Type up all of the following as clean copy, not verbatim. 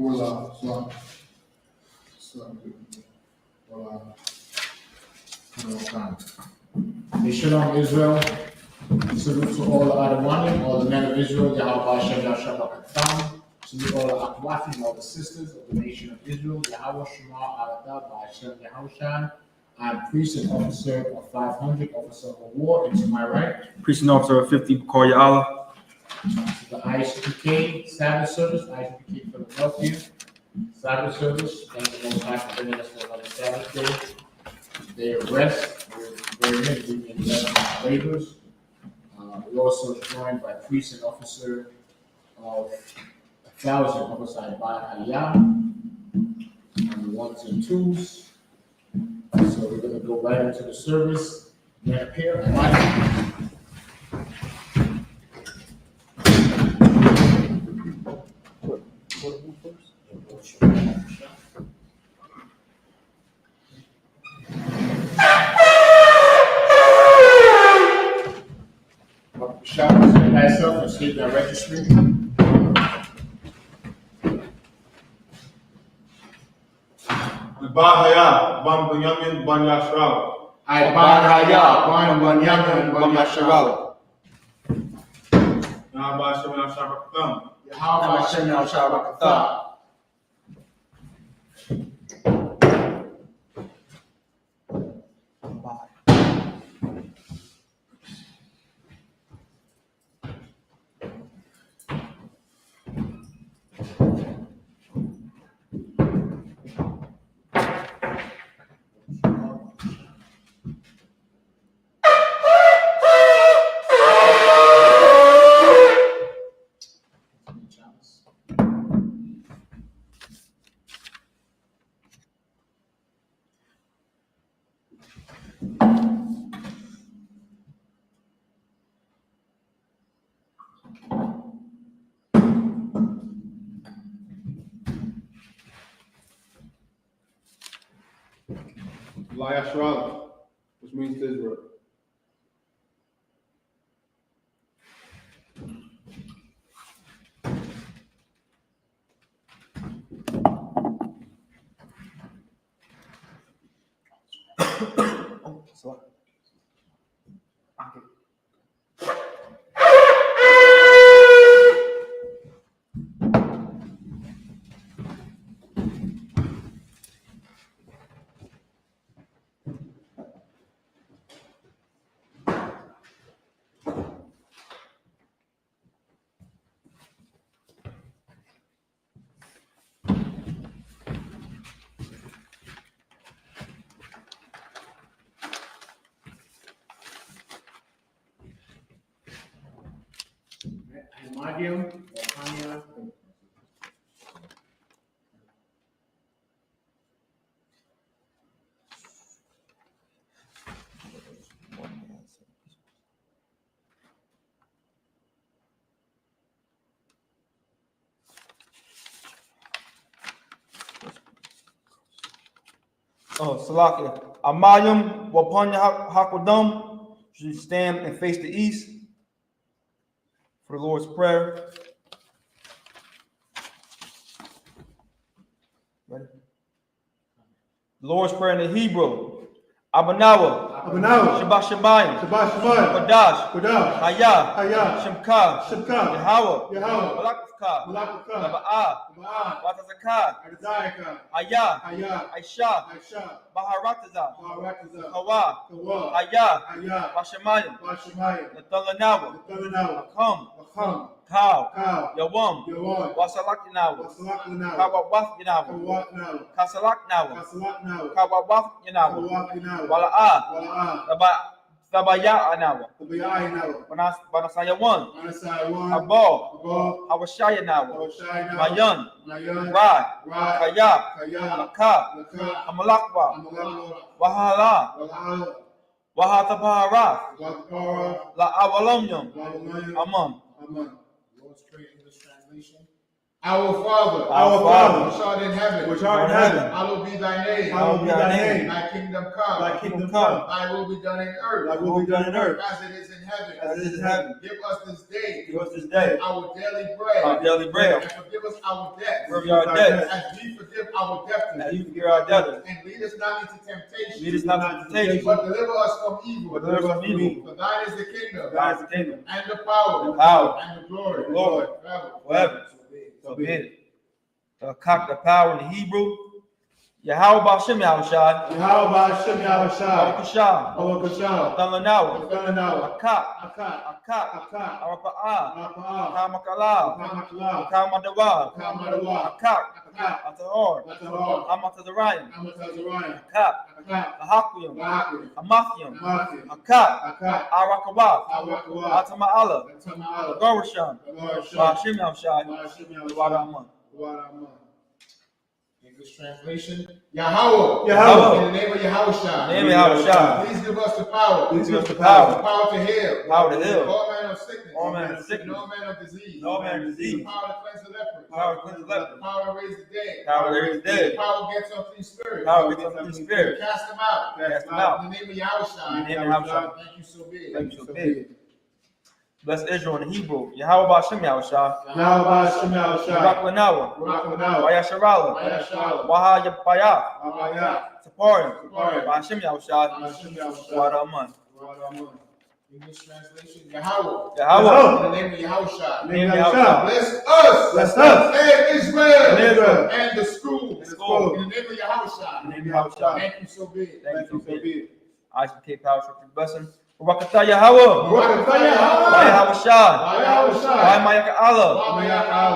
Shalom, Israel. Salute to all the Adamanian, all the men of Israel, Yahweh Hashem, Yahshua. Salute all the Akwafim, all the sisters of the nation of Israel, Yahweh Shema, Alatah, Hashem, Yahushua. I'm priest and officer of 500, officer of war, and to my right, priest and officer of 50, Bakar Allah. The I.S.U.P.K. Sabbath service, I.S.U.P.K. Philadelphia. Sabbath service, thank the Most High for bringing us to another Sabbath day of rest. We're very in the labors. We're also joined by priest and officer of 1,000 Homicide by Aliyah on the ones and twos. So we're going to go right into the service. Then appear and light. Shout myself and state that registry. Bahaya, Ban Bunyamin, Ban Yashral. I Bahaya, Ban Bunyamin, Ban Yashral. Yahweh Hashem Yahshua. Yahweh Hashem Yahshua. Yashral, which means to Israel. Salakia. Amayim, Wapanya Hakwadam, should stand and face the east for the Lord's Prayer. Ready? The Lord's Prayer in the Hebrew. Abanawa, Shabbat Shemayim, Kodash, Haya, Shemka, Yahweh, Malakavka, Laba'ah, Watazakah, Haya, I.S.U.P.K, Baharatazah, Hawa, Haya, Bashemayim, Nathalanawa, Akum, Kau, Yawam, Wasalakinawa, Kawawaf Yanawa, Kasalaknawa, Kawawaf Yanawa, Wala'ah, Sabaya Anawa, Banasayawan, Abo, Hawashaya Nawa, Mayan, Rai, Kaya, Maka, Amalakwa, Wahala, Wahatabahara, La Awalomyam, Amam. Lord's Prayer English translation. Our Father, which art in heaven, hallowed be thy name. Thy kingdom come. Thy will be done in earth. As it is in heaven. Give us this day. Our daily bread. And forgive us our debts. As we forgive our debtors. And lead us not into temptation. But deliver us from evil. For thine is the kingdom. And the power. And the glory. Forever. So be it. Cock the power in the Hebrew. Yahweh B'Shem Yahushai. Barakashah. Thalanawa. Akak. Arapa'ah. Kamakalaw. Kamadawa. Akak. Atahor. Amatazarayim. Akak. Ahakwim. Amathium. Akak. Arakawah. Atama'ala. Gorasham. B'Shem Yahushai. Wadaman. English translation, Yahweh. In the name of Yahushua. Please give us the power. The power to heal. All manner of sickness. And all manner of disease. The power to cleanse the lepers. The power to raise the dead. The power against unclean spirits. Cast them out. In the name of Yahushua. Thank you so big. Bless Israel in Hebrew. Yahweh B'Shem Yahushai. Raklanawa. Wayasharala. Wahayapayah. Saparim. B'Shem Yahushai. Wadaman. English translation, Yahweh. In the name of Yahushua. Bless us. And Israel. And the schools. In the name of Yahushua. Thank you so big. I.S.U.P.K power for blessing. Barakatah Yahweh. Yahushai. Mayaka Allah.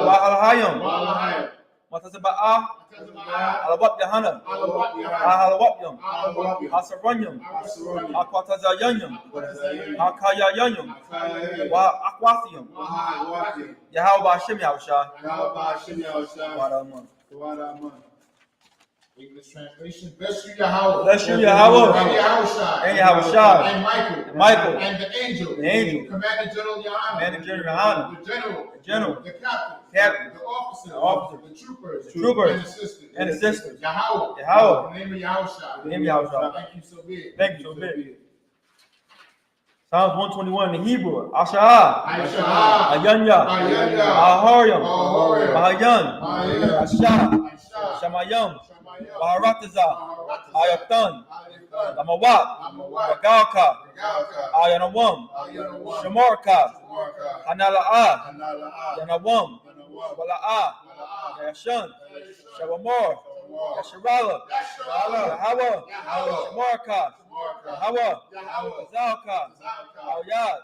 Wa'alahayim. Matazaba'ah. Alawat Yahanna. Ahalawapyam. Asaranyam. Akwatazayanyam. Akayayanyam. Wa'akwathyam. Yahweh B'Shem Yahushai. Wadaman. English translation, bless you Yahweh. And Yahushai. And Michael. And the angel. Commander General Yohanna. The general. The captain. The officer. The troopers. And the sisters. Yahweh. In the name of Yahushua. Thank you so big. Psalms 121 in Hebrew. Asha'ah. Ayanya. Aharyam. Ahayan. Ashah. Shamayam. Baharatazah. Ayatan. Lamawat. Ragalka. Ayanawam. Shamarka. Hanala'ah. Yanawam. Wala'ah. Yashan. Shawamor. Yasharala. Yahweh. Shamarka. Yahweh. Zalka. Alyad.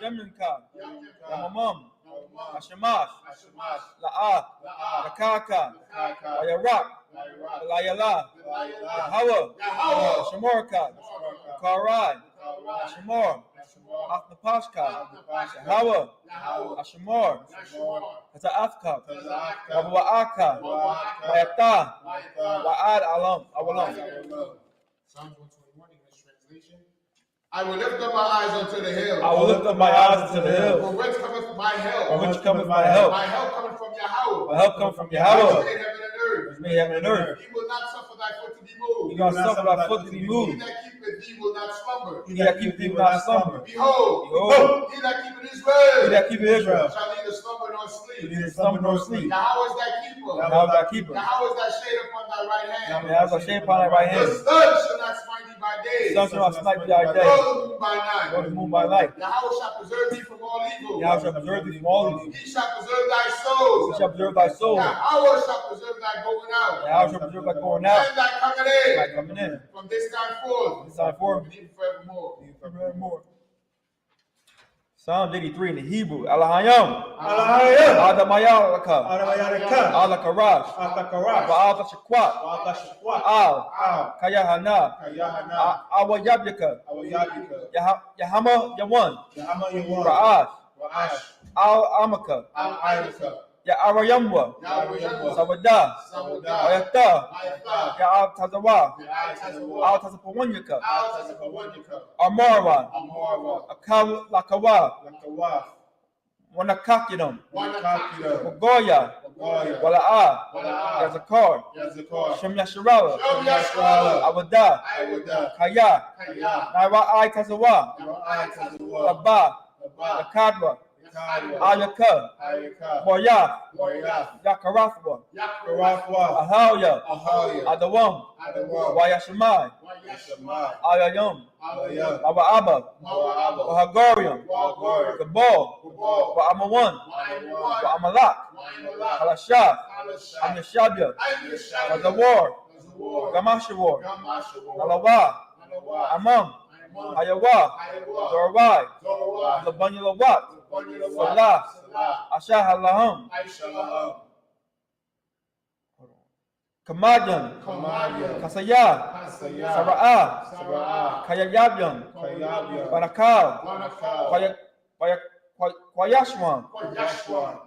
Yemninka. Yamamam. Ashamash. La'ah. Yakaka. Ayarak. Layala. Yahweh. Shamarka. Karai. Shamor. Athnapashka. Yahweh. Ashamor. Haza'athka. Wa'aka. Wa'ata. Wa'ad alam. Psalms 121, English translation. I will lift up my eyes unto the hills. For whence cometh my help? My help cometh from Yahweh. Who made heaven and earth. He will not suffer thy foot to be moved. He that keepeth thee will not slumber. Behold, he that keepeth Israel shall neither slumber nor sleep. Yahweh is thy keeper. Yahweh is thy shade upon thy right hand. The sun shall not smite thee by day. Nor the moon by night. Yahweh shall preserve thee from all evil. He shall preserve thy soul. Yahweh shall preserve thy going out. And thy coming in. From this time forth. And even forevermore. Psalm 83 in the Hebrew. Alahayam. Adamayalaka. Alakarash. Ba'al Tashakwat. Al. Kayahana. Awayabyaka. Yahama Yawan. Ra'ash. Al Amaka. Ya'arayamwa. Sawada. Ayata. Ya'al Tazawa. Al Tazapawanyaka. Amara. Akaw Lakawa. Wanakakidum, Wanakakidum, Wagoya, Wagoya, Wala'a, Wala'a, Yazakar, Yazakar, Shem Yasharala, Shem Yasharala, Awada, Iwada, Kaya, Kaya, Naira I Kazawa, Narai Kazawa, Laba, Laba, Yakadwa, Yakadwa, Ayaka, Ayaka, Boya, Boya, Yakarathwa, Yakarafwa, Ahaya, Ahaya, Adawam, Adawam, Wayashamai, Yashamai, Ayayum, Alayam, Abba, Mawa'aba, Wahagorium, Wagor, Gabal, Gabal, Wa'amawan, Wa'amalak, Wa'amalak, Wa'amalak, Halashah, Halashah, Amyashabya, Amyashabya, Azawar, Azawar, Gamashawar, Gamashawar, Alawa, Alawa, Amam, Amam, Ayawa, Ayawa, Zorawai, Zorawai, Labanyalawat, Banyalawat, Salah, Salah, Ashahalaham, Aishalaham, Kamajan, Kamadia, Kasaya, Kasaya, Sara'ah, Sara'ah, Kayayabyam, Kayabya, Barakal, Wanakal, Kwayashwan, Yashwan,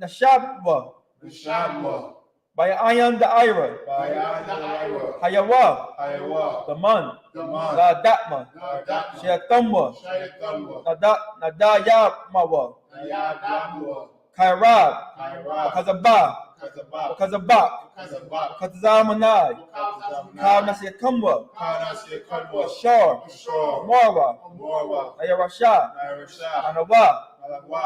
Nashabwa, Vishamwa, Bayayan the Ira, Bayan Ira, Hayawa, Ayawa, the Man, Daman, La Datma, Nadatma, Sheatumwa, Shayatamwa, Nadayamawa, Nayadamwa, Kairab, Kairab, Kazabah, Kazabak, Kazabak, Kazabak, Kazamanai, Kazamna, Kaunasiakumwa, Kanasi Kadwa, Ashar, Ashur, Marwa, Morwa, Ayarasha, Nairasha, Manawa, Malagwa,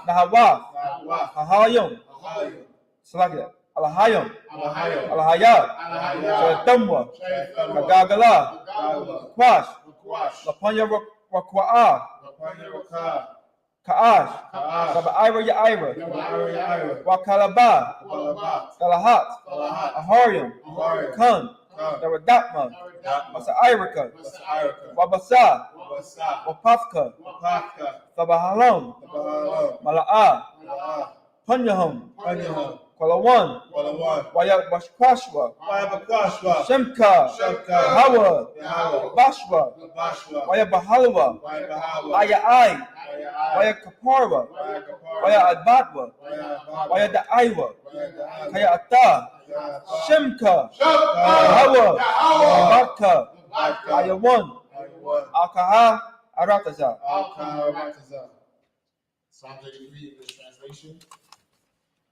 Nahawa, Nahwa, Ahayum, Ahayim, Salakia, Alahayum, Alahayim, Alahaya, Alahaya, Sheatumwa, Shayatamwa, Kagagala, Gagala, Kwash, Makwash, Lapanya Rakwa'a, Lapanya Raka, Ka'ash, Ka'ash, Saba Ira Yaira, Yawaira Yaira, Wakalaba, Walabat, Galahat, Galahat, Aharium, Aharium, Kun, Kun, Daradakma, Datma, Masa Irika, Masairika, Wabasa, Wabasa, Wapafka, Wapaka, Sabahalum, Nabahalam, Mala'a, Mala'a, Punyahum, Panyaham, Kwalawan, Walawan, Wayabashkwashwa, Wayabakwashwa, Shemka, Shemka, Hawa, Yahweh, Bashwa, Bashwa, Wayabahalwa, Wayabahawa, Ayai, Wayai, Wayakaparwa, Wayakapara, Wayadbatwa, Wayababa, Wayadaiwa, Wayada'ala, Kaya Ata, Wayapa, Shemka, Shemka, Hawa, Yahweh, Matka, Matka, Ayawan, Ayawan, Akaha, Arataza. Al-Kaharataza. Psalms 83 in this translation.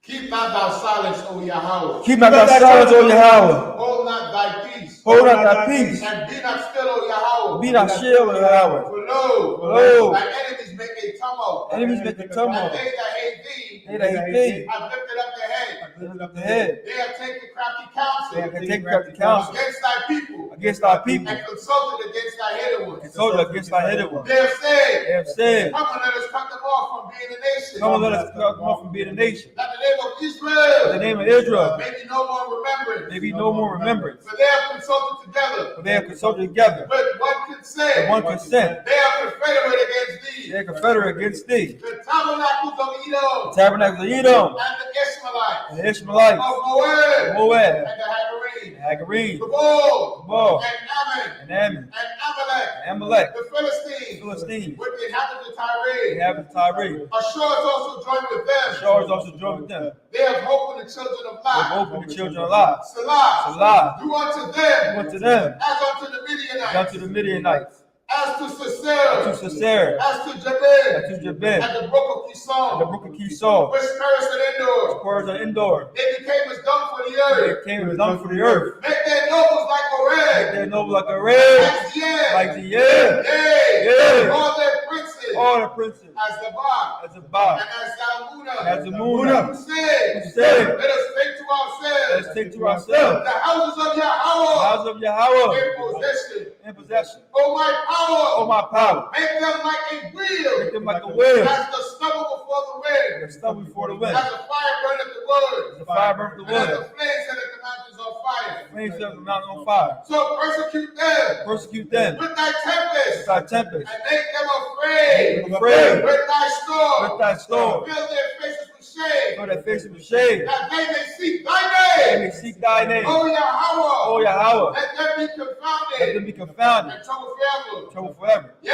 Keep not thou silence, O Yahweh. Keep not thy silence, O Yahweh. Hold not thy peace. Hold not thy peace. And be not still, O Yahweh. Be not still, O Yahweh. For lo, Lo, thy enemies make a tumult. enemies make a And tumult. they that hate thee They that hate thee have lifted up their head. lift up the head. They have taken crafty They counsel can take crafty counsel against thy people. against thy people. And consulted against thy hidden ones. Consulted against thy hidden one. They have They said, have said, come and let us cut them off from being a nation. come and let us cut them off from being a nation. That the name of In the Israel name of Israel, may be no more remembered. there be no more remembrance. For they have consulted together For they have consulted together with one consent. with one consent. They are confederate against thee. They are confederate against thee. The tabernacles of The Edom tabernacles of Edom and the Ishmaelites and the Ishmaelites, of Moab Moab, and the Hagarene, and Hagarene, Gabal Gabal, and Ammon and Ammon, and Amalek, and Amalek, the Philistines, Philistines, with the inhabitants of Tyre. the inhabitants of Tyre. Ashur is also joined with them. Ashur is also joined with them. They have hope in the children of They Lot. opened the children of Lot. Salah. Salah. Do unto them Unto them, as unto the and Midianites, unto the Midianites, as to to Sisera, Sisera, as to Jabin, and to Jabin, at the brook of and the Kishon, brook of Kisor, which perished at Endor. Cords are indoor. They became as dung for the They earth. came as dung for the earth. Make their nobles like a Make red, their noble like a red, as the end. like the air. Yea, Yea. all their princes, All the princes, as the bar, as a bar, and as Zalmunna, as the moon, who said, who said, let us take to ourselves let's take to ourselves the houses of the Yahweh house of Yahweh in possession. in possession. O my power, Oh, my power, make them like a wheel, make them like a wheel, as the stubble before the wind, and stubble before the wind. as the fire burneth the wood, The fire burnt the and as the wood, flames set the mountains on fire. flames set the mountain on fire. So persecute them Persecute them with thy with tempest, thy tempest, and make them afraid make them afraid with thy storm. with thy storm. Fill their faces with shame, Fill their faces with shade, that they may seek thy they may name. seek thy name. O Yahweh, O Yahweh, let them be let them confounded be confounded, and trouble forever. trouble forever. Yea,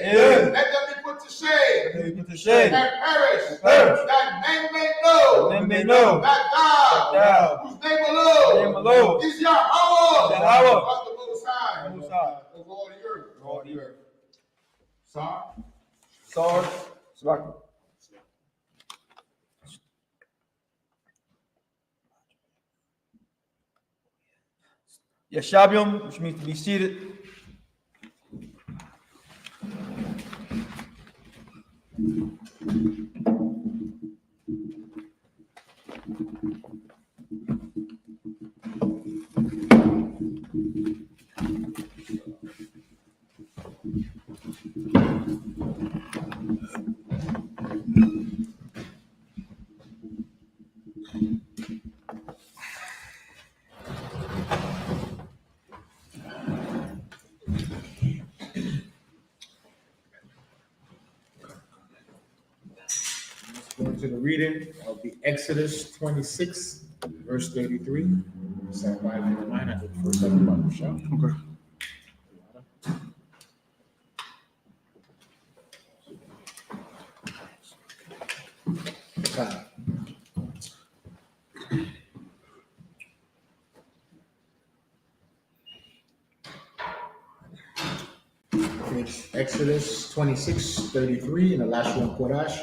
Yea. let them be put to shame Let them be put to shame, and perish, perish. that men may know Then may know that thou, thou, whose name thy alone name alone, is Yahweh, Yahweh, of the Most High, Most High, of all the earth. all the earth. Sorry. Sword, Sabbath. Yeshabium, which means to be seated. Going to the reading of the Exodus 26, verse 33. Somebody in the line, I think first everybody will shout. Okay. It's Exodus 26, 33, and the last one, Kodash.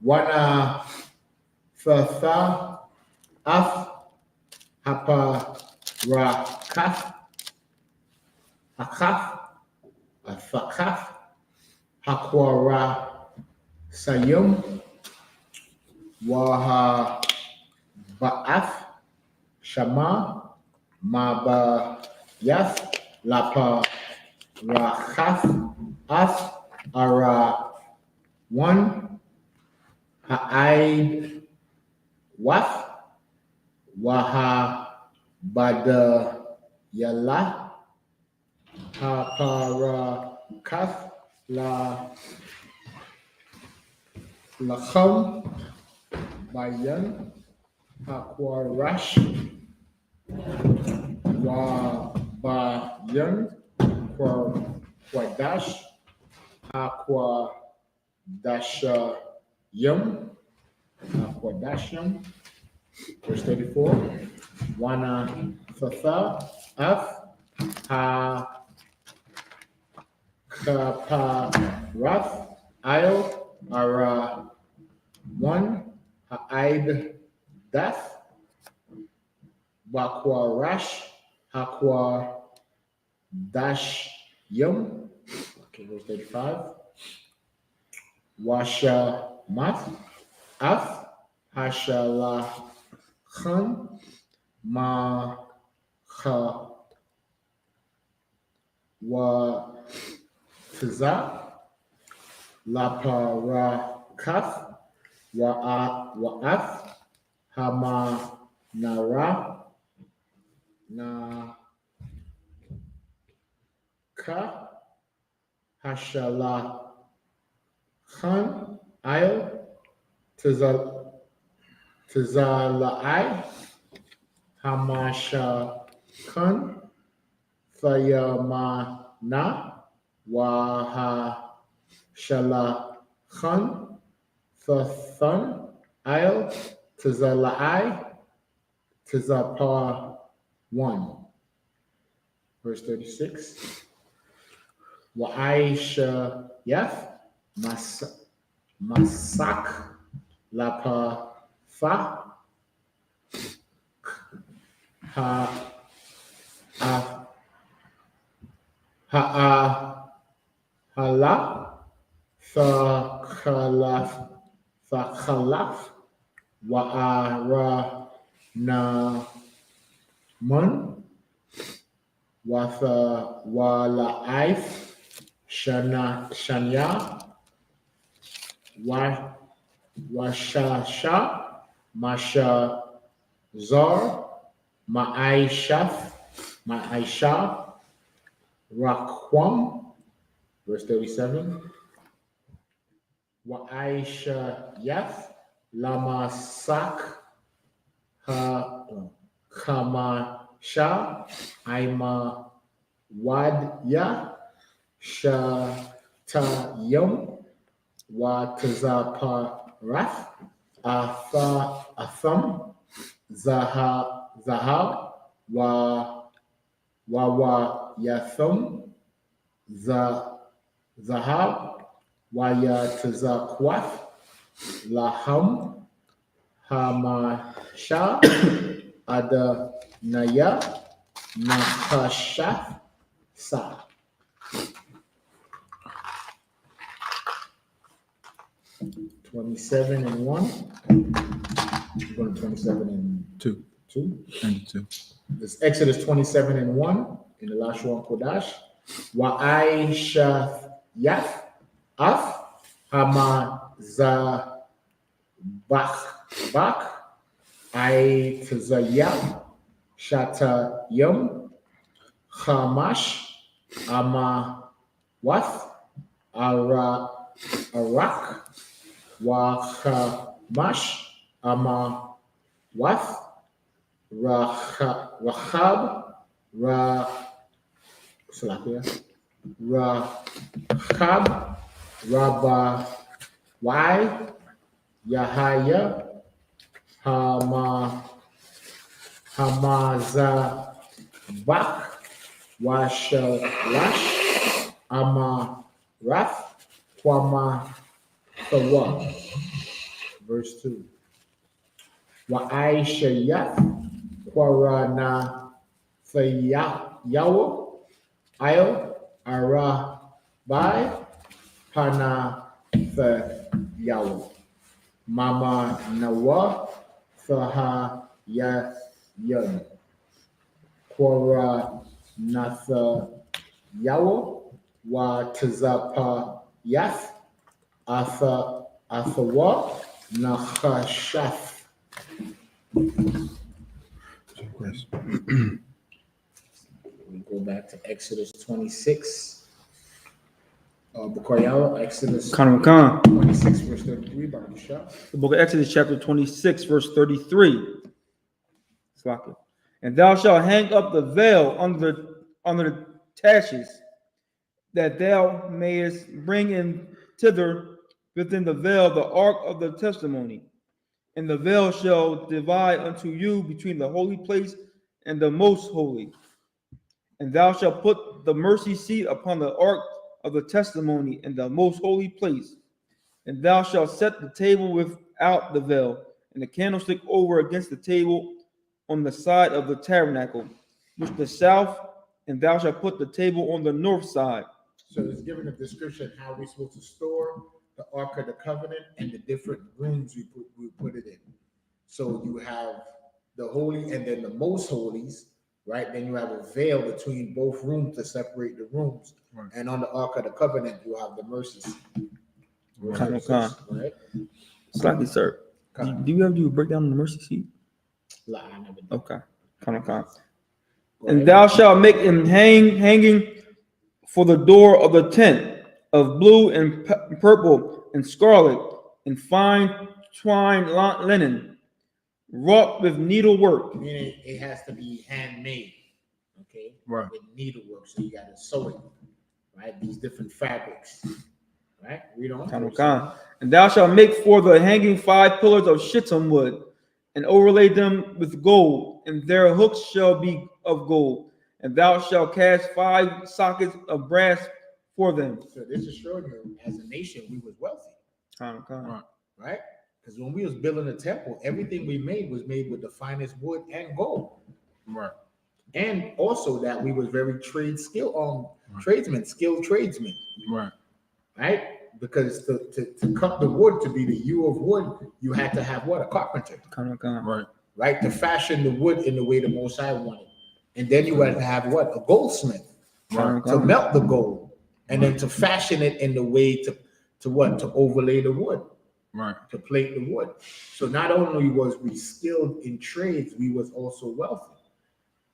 Wana Fatha Af Hapa Rakaf Akaf Afakaf Hakwara Sayum Waha Ba'af Shama Maba Yath Lapa Rachaf Af Ara One Ha'aid Waf Waha Bada Yala Hapara Kaf La Lacham Bayan Hakwarash Wa Bayan Kwadash Aqua Dasha Yum Aquadasham. Verse 34. Wana Fatha Af Ha Kaparath Io Ara One Ha'id Dath Wakwarash Hakwa Dash Yum. Okay, verse 35. Washa Math Af Hashala Khan Ma Kha Wa Fiza La Para Kaf Wa'af Hama Nara Na Ka Hashala Khan Ayo Tizalai Hamasha Khan Fayamana Waha Shala Khan Fathan Ayo Tizalai Tizapar 1. Verse 36. Wa'aisha Yath Masak Lapa Fa Ha Hala Fakhalaf Wa'ara Naman Watha Wala'if Shanya Washasha Masha Zar Ma'aisha Rakwam. Verse 37. Wa'aisha Yath Lamasak Kamasha Aima Wadya Shatayum Watazaparath Atham Zahab Wawa Yathum Zahab Wayatazakwath Laham Hamasha Adanaya Nahashath Sa. 27 and 1. We're going to 27 and 2. 2. And 2. This Exodus 27 and 1 in the Lashon Kodash. I.S.U.P.K Hamazabach I.T.H.E Shatayim Hamash Amawath Arak Wachamash Amawath Rahab Rahab Rabba Y Yahaya Hamazabach Washalash Amarath Kwama Thawa. Verse 2. Wa'aishayath Kwarana Thayawa Io Arabai Pana Thayawa Mama Nawa Thaha Yayan Kwara Natha Yawa Wa Tazapa Yath Athawa Nahashath. We go back to Exodus 26. Bukoyala, Exodus 26, verse 33. The book of Exodus, chapter 26, verse 33. And thou shalt hang up the veil under the taches, that thou mayest bring in thither within the veil the ark of the testimony. And the veil shall divide unto you between the holy place and the most holy. And thou shalt put the mercy seat upon the ark of the testimony in the most holy place. And thou shalt set the table without the veil, and the candlestick over against the table on the side of the tabernacle, which the south, and thou shalt put the table on the north side. So it's given a description how we're supposed to store the Ark of the Covenant and the different rooms we put it in. So you have the holy and then the most holies, right? Then you have a veil between both rooms to separate the rooms. Right. And on the Ark of the Covenant, you have the mercy seat. Right? Slightly, sir. Do you ever do a breakdown on the mercy seat? Okay. And thou shalt make him hanging for the door of the tent of blue and purple and scarlet and fine twined linen, wrought with needlework. Meaning it has to be handmade, okay? Right. With needlework, so you got to sew it, right? These different fabrics, right? Read on. And thou shalt make for the hanging 5 pillars of shittim wood, and overlay them with gold, and their hooks shall be of gold. And thou shalt cast 5 sockets of brass for them. So this is showing you, as a nation, we was wealthy. Right? Because when we was building the temple, everything we made was made with the finest wood and gold. Right. And also that we was very skilled tradesmen. Right. Right? Because to cut the wood to be the hue of wood, you had to have what? A carpenter. Right. Right? To fashion the wood in the way the Most High wanted. And then you had to have what? A goldsmith. Right. To melt the gold. And then to fashion it in the way to what? To overlay the wood. Right. To plate the wood. So not only was we skilled in trades, we was also wealthy.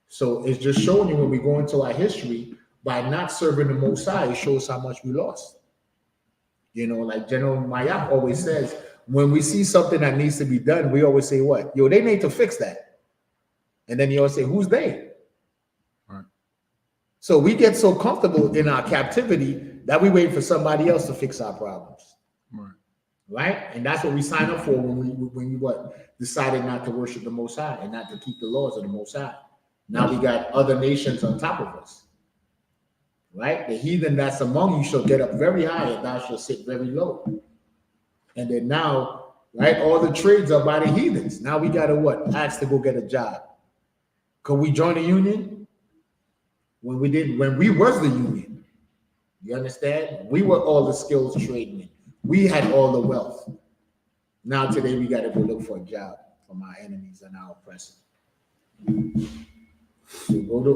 So it's just showing you when we go into our history, by not serving the Most High, it shows how much we lost. You know, like General Mayap always says, when we see something that needs to be done, we always say what? Yo, they need to fix that. And then you always say, who's they? Right. So we get so comfortable in our captivity that we wait for somebody else to fix our problems. Right. Right? And that's what we sign up for when we decided not to worship the Most High and not to keep the laws of the Most High. Now we got other nations on top of us. right? The heathen that's among you shall get up very high, and thou shalt sit very low. And then now, right, all the trades are by the heathens. Now we gotta what? Ask to go get a job. Could we join a union? When we was the union. You understand? We were all the skills tradesmen. We had all the wealth. Now today we gotta go look for a job from our enemies and our oppressors. So go to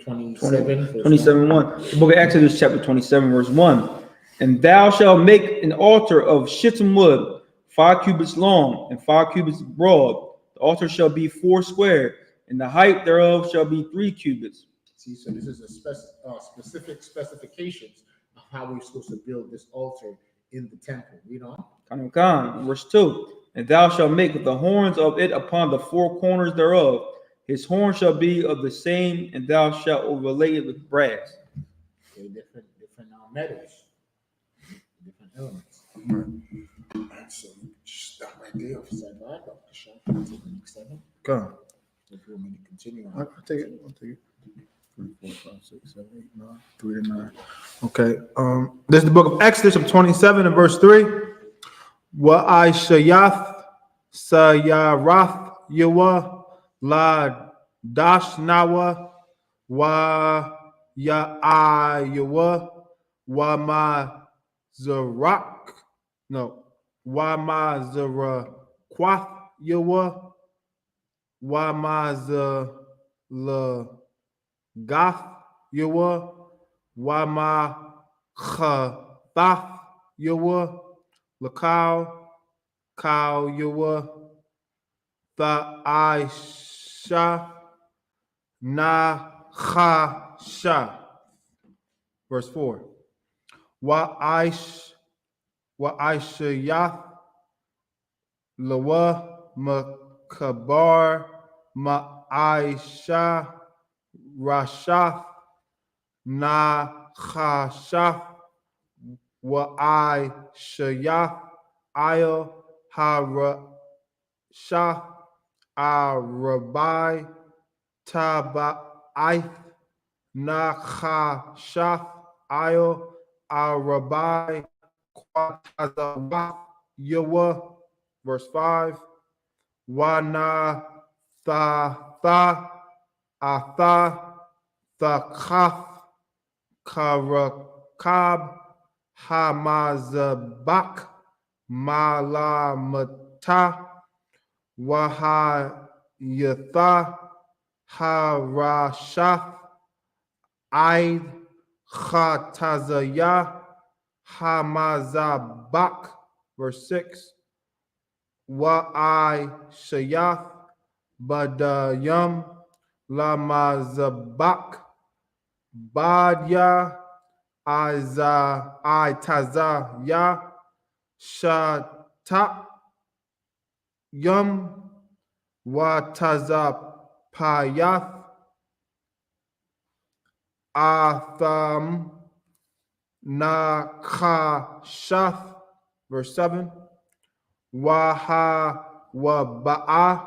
27. 27 1. The book of Exodus, chapter 27, verse 1. And thou shalt make an altar of shittim wood, 5 cubits long and 5 cubits broad. The altar shall be 4 square, and the height thereof shall be 3 cubits. See, so this is a specific specifications of how we're supposed to build this altar in the temple. Read on. Verse 2. And thou shalt make the horns of it upon the 4 corners thereof. His horn shall be of the same, and thou shalt overlay it with brass. Okay, different metals, different elements. All right, so stop right there. Come. If you want me to continue on. I'll take it. 3, 4, 5, 6, 7, 8, 9, 3 to 9. Okay. This is the book of Exodus, of 27 and verse 3. I.S.U.P.K Sayarath Yawa La Dashnawa Wa Yawa Wa Ma Zarak. No. Wa Ma Zarakwath Yawa Wa Ma Gath Yawa Wama Chatath Yawa Lakau Kau Yawa The Aisha Na Chasha. Verse 4. Wa Aishayath Lawa Makabar Ma Aisha Rashath Na Chashath Wa I Shayath Io Harashah Arabai Tabaith Na Chashath Io Arabai Kwatazawath Yawa. Verse 5. Wana Tha Atha Thakath Karakab Hamazabak Malamata Wahayatha Harashath Aid Khatazaya Hamazabak. Verse 6. Wa-I-Shayath Badayam Lamazabak Badya Itazaya Shata Yum Watazapayath Atham Nakashath. Verse 7. Waha Waba'a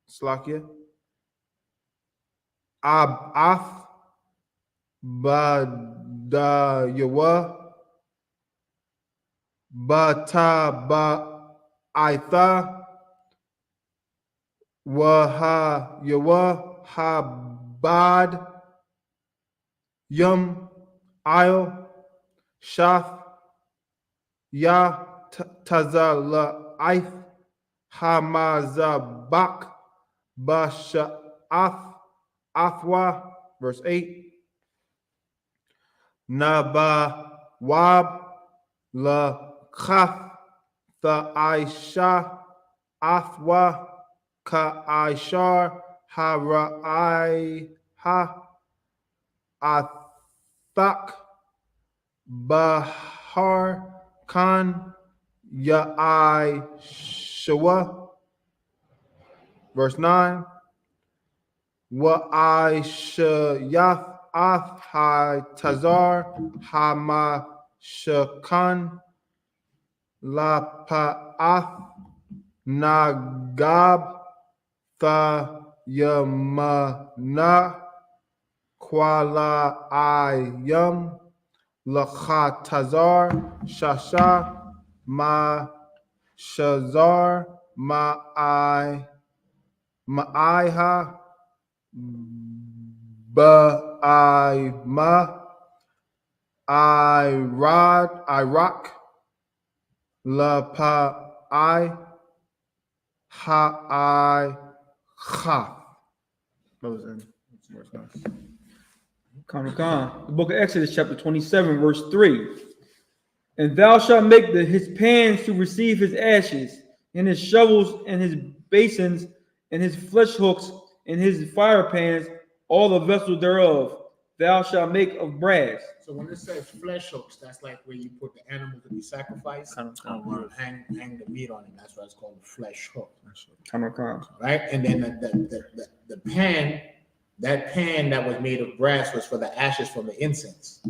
Slakia Abath Badayawa Bataba Waha Yawa Habad Yum Io Shath Ya Tazala'ith Hamazabak Basha'ath Athwa. Verse 8. Nabawab La Kath The Aisha Athwa Ka Aishar Haraiha Athak Bahar Khan Ya'ai-Shawa. Verse 9. Wa-I-Shayath Ath Tazar Hama Shakan Lapa'ath Nagab Thayamana Kuala ayam lachatazar shasha ma shazar ma'aiha ba'aima Iraq la pa'i ha'ai ha. That was in verse 9. The book of Exodus, chapter 27, verse 3. And thou shalt make his pans to receive his ashes, and his shovels, and his basins, and his flesh hooks, and his fire pans, all the vessels thereof. Thou shalt make of brass. So when it says flesh hooks, that's like where you put the animal to be sacrificed. You hang the meat on it. That's why it's called a flesh hook. Right? And then the pan, that pan that was made of brass was for the ashes from the incense.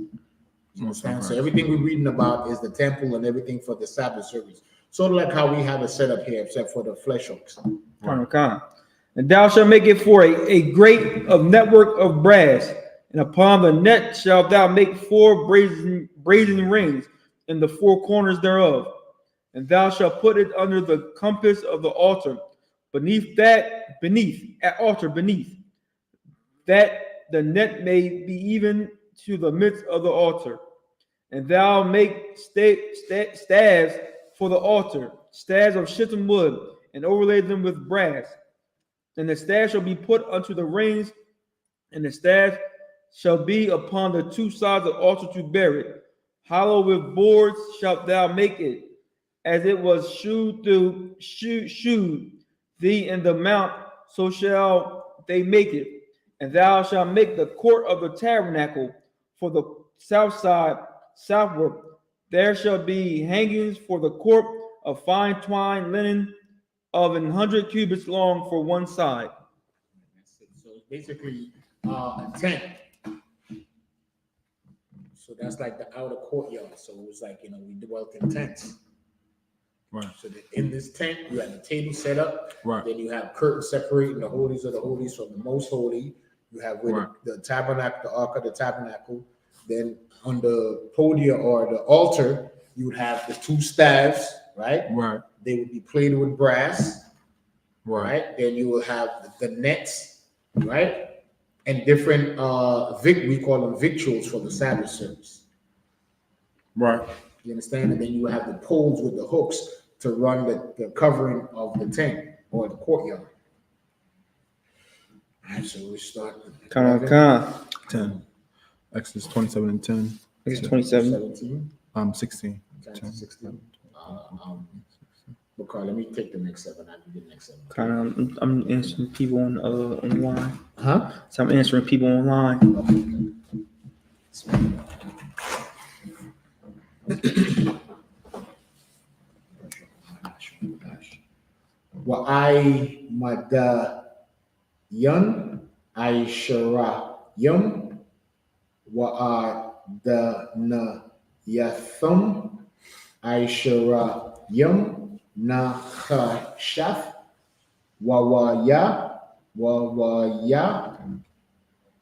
You understand? So everything we're reading about is the temple and everything for the Sabbath service. Sort of like how we have it set up here, except for the flesh hooks. And thou shalt make it for a grate of network of brass, and upon the net shalt thou make 4 brazen rings in the 4 corners thereof. And thou shalt put it under the compass of the altar, beneath that the net may be even to the midst of the altar. And thou make staves for the altar, staves of shittim wood, and overlay them with brass. And the staff shall be put unto the rings, and the staff shall be upon the 2 sides of the altar to bear it. Hollow with boards shalt thou make it, as it was shewed thee in the mount, so shall they make it. And thou shalt make the court of the tabernacle for the south side southward. There shall be hangings for the court of fine twined linen of 100 cubits long for one side. So it's basically a tent. So that's like the outer courtyard. So it was like, we dwelt in tents. Right. So that in this tent, you have the table set up. Right. Then you have curtains separating the holies of the holies from the most holy. You have with the tabernacle, the ark of the tabernacle. Then on the podium or the altar, you would have the 2 staves, right? Right. They would be plated with brass, Right. Then you will have the nets, right? And different we call them victuals for the Sabbath service. Right. You understand? And then you have the poles with the hooks to run the covering of the tent or the courtyard. All right, so we start. 10. Exodus 27 and 10. Exodus 27. 17. 16. 10, 16. But let me take the next 7. I can do the next 7. I'm answering people online. Huh? So I'm answering people online. Wa I madayan I shara yum wa the na yathum I shara yum na shaf wa ya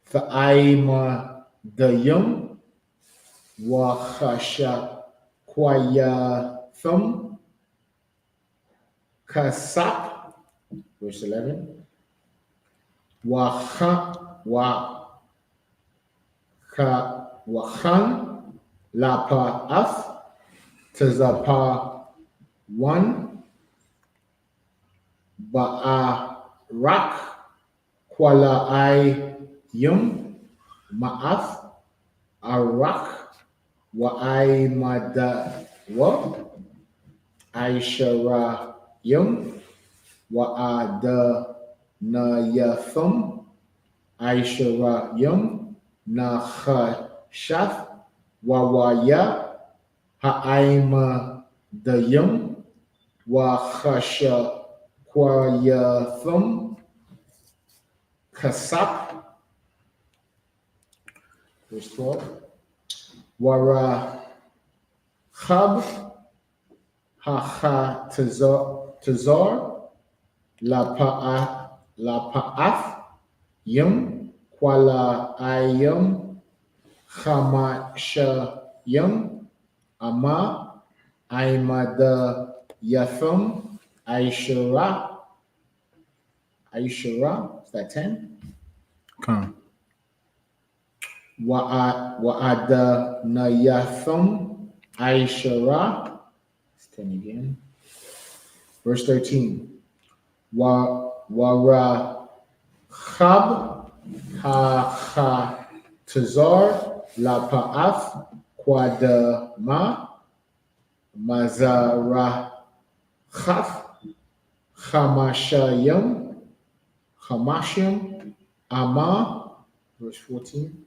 fa I madayum wa khasha kwaya thum Kasap, verse 11. Wachan lapa af tazapa 1 ba'arak kwala I yum ma'af arak wa I mada wa I shara Yum wa da na yathum Aishara yum na shaf wa ya ha'aima da yum wa khasha kwa yathum kasap. Verse 12. Wara chab hacha tazar la pa'af yum Kuala Ayam Hamashayam Ama Aimada Yatham Aishara. Is that 10? Come. Wa'ada Nayatham Aishara. It's 10 again. Verse 13. Wara Chab Ha Tazar La Pa'af Quadama Mazara Chaf Hamashayam Ama. Verse 14.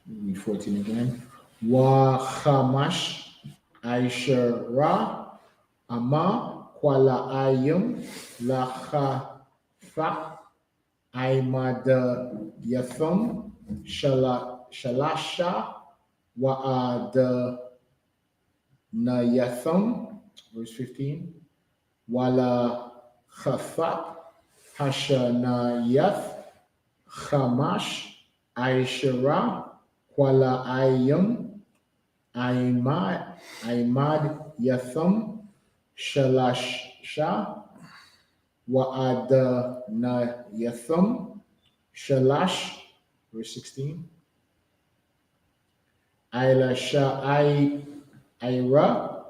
Read 14 again. Wa Hamash Aishara Ama Kuala Ayam Lacha Fa Aimada Yatham Shalasha Wa'ada Nayatham. Verse 15. Wala Chafat Hashanayath Chamash Aishara Kuala Ayam Aimad Yatham Shalasha Wa'ada Yatham Shalash. Verse 16. Ailasha Ira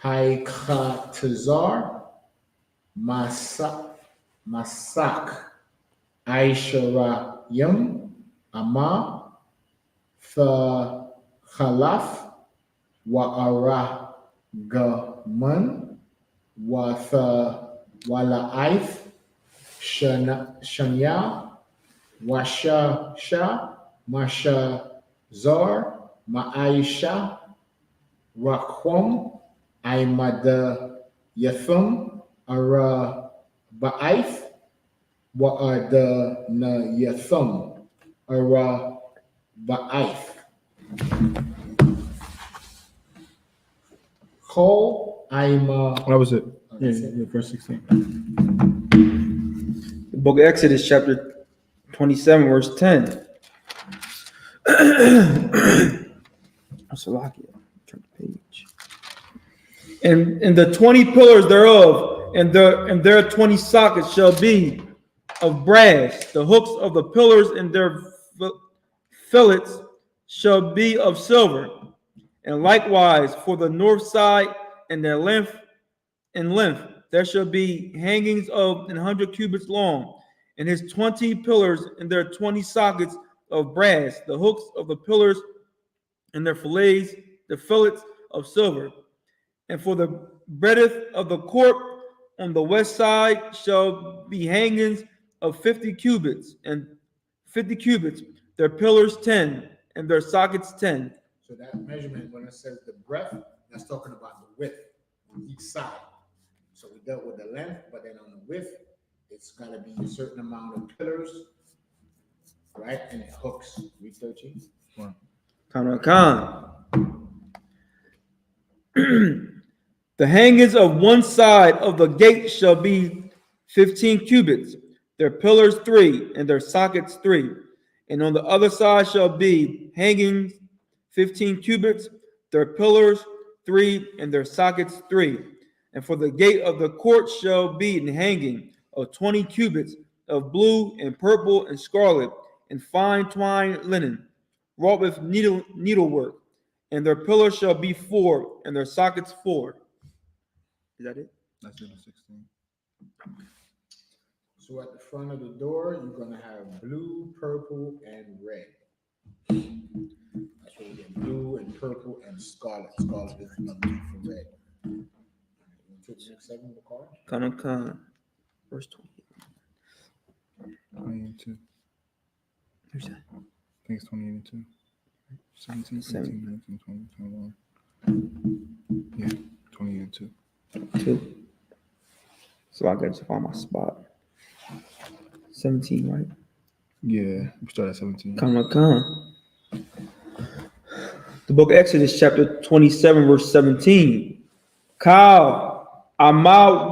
Haikatazar Masak Aishara Yam Ama Fa Khalaf Wa'ara Gaman Watha Wala'if Shanya Washa Sha Masha Zar Ma'aisha Rakwam Aimada Yatham Ara Ba'if Wa'ada Na Yatham Ara Ba'if. Call Aima. That was it. Yeah, verse 16. The book of Exodus, chapter 27, verse 10. Salakia, turn the page. And the 20 pillars thereof, and their 20 sockets shall be of brass. The hooks of the pillars and their fillets shall be of silver. And likewise for the north side and their length, there shall be hangings of 100 cubits long, and his 20 pillars and their 20 sockets of brass, the hooks of the pillars and their fillets, the fillets of silver. And for the breadth of the court on the west side shall be hangings of 50 cubits, and 50 cubits, their pillars 10, and their sockets 10. So that measurement, when it says the breadth, that's talking about the width on each side. So we dealt with the length, but then on the width, it's got to be a certain amount of pillars, right? And it hooks. Read 13. Khan. The hangings of one side of the gate shall be 15 cubits, their pillars 3, and their sockets 3. And on the other side shall be hangings 15 cubits, their pillars 3, and their sockets 3. And for the gate of the court shall be an hanging of 20 cubits of blue and purple and scarlet and fine twined linen, wrought with needlework. And their pillars shall be 4, and their sockets 4. Is that it? That's it, 16. So at the front of the door, you're going to have blue, purple, and red. That's where you get blue and purple and scarlet. Scarlet is another name for red. Take 6-7 the card. Khan. Verse 20. 20 and 2. Who's that? I think it's 20 and 2. 17, 18, 19, 20, 21. Yeah, 20 and 2. 2. So I got to find my spot. 17, right? Yeah, we start at 17. Khan. The book of Exodus, chapter 27, verse 17. Kal ama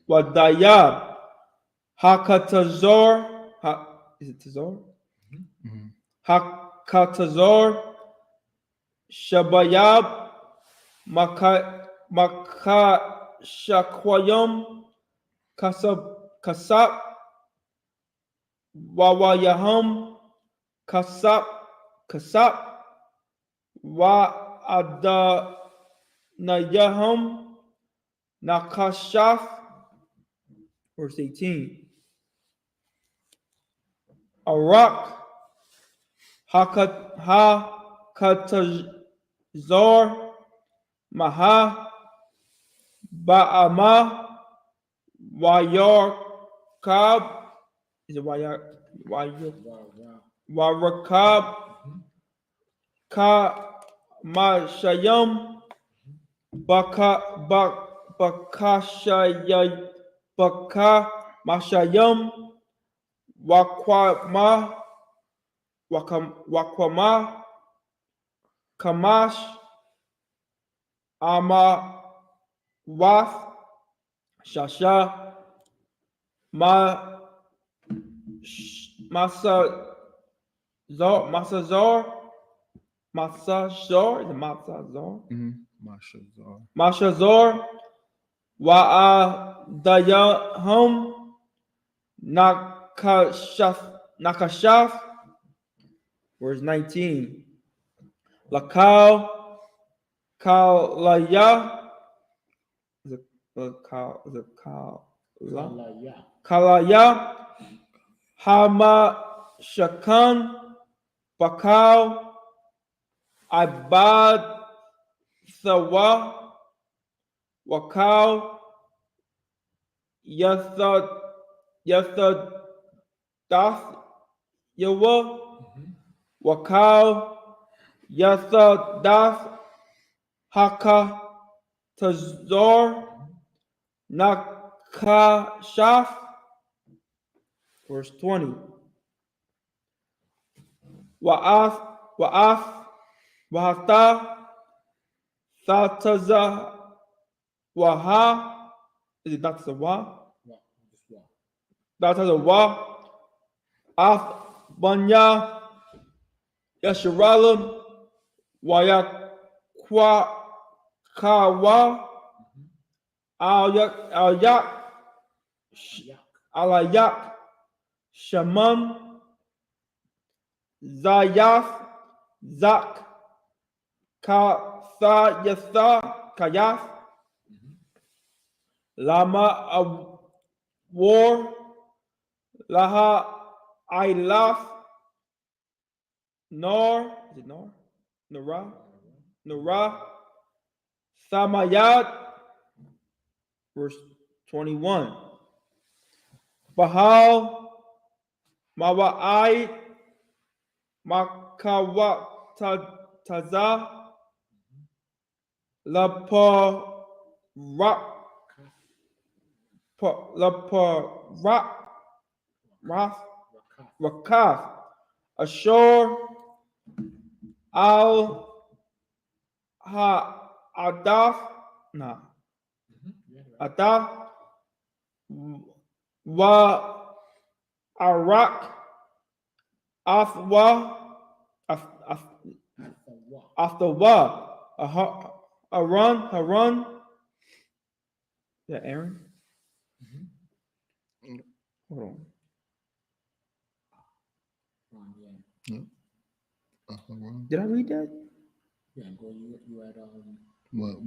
wadayab hakatazor. Is it tazor? Mhm. Hakatazor shabayab makashakwayam kasap wawayaham kasap wa adanayaham nakashaf. Verse 18. Arak hakatazor maha ba'ama wayarkab. Is it warakab ka mashayam baka mashayam wakwama kamash ama wath shasha masazor is it masazor? Mashazor wa'adayahum nakashaf. Verse 19. Lakal kalaya. Is it kalaya hama shakan bakal ibad sawa wakal yathad dath yawa wakal yathad dath haka tazor nakashaf. Verse 20. Wahata thataza waha. Is it thataza wa? Thataza wa. Af banya yasharalam wayakwa kawa alayak shaman zayaf zak kayaf lama war laha ilaf nor. Is it nor? Nora samayat. Verse 21. Bahal mawa'ai makawataza rakaf ashor al adaf adaf wa arak afwa afterwa Haran. Is that Aaron? Hold on. Did I read that? Yeah, go. You had What?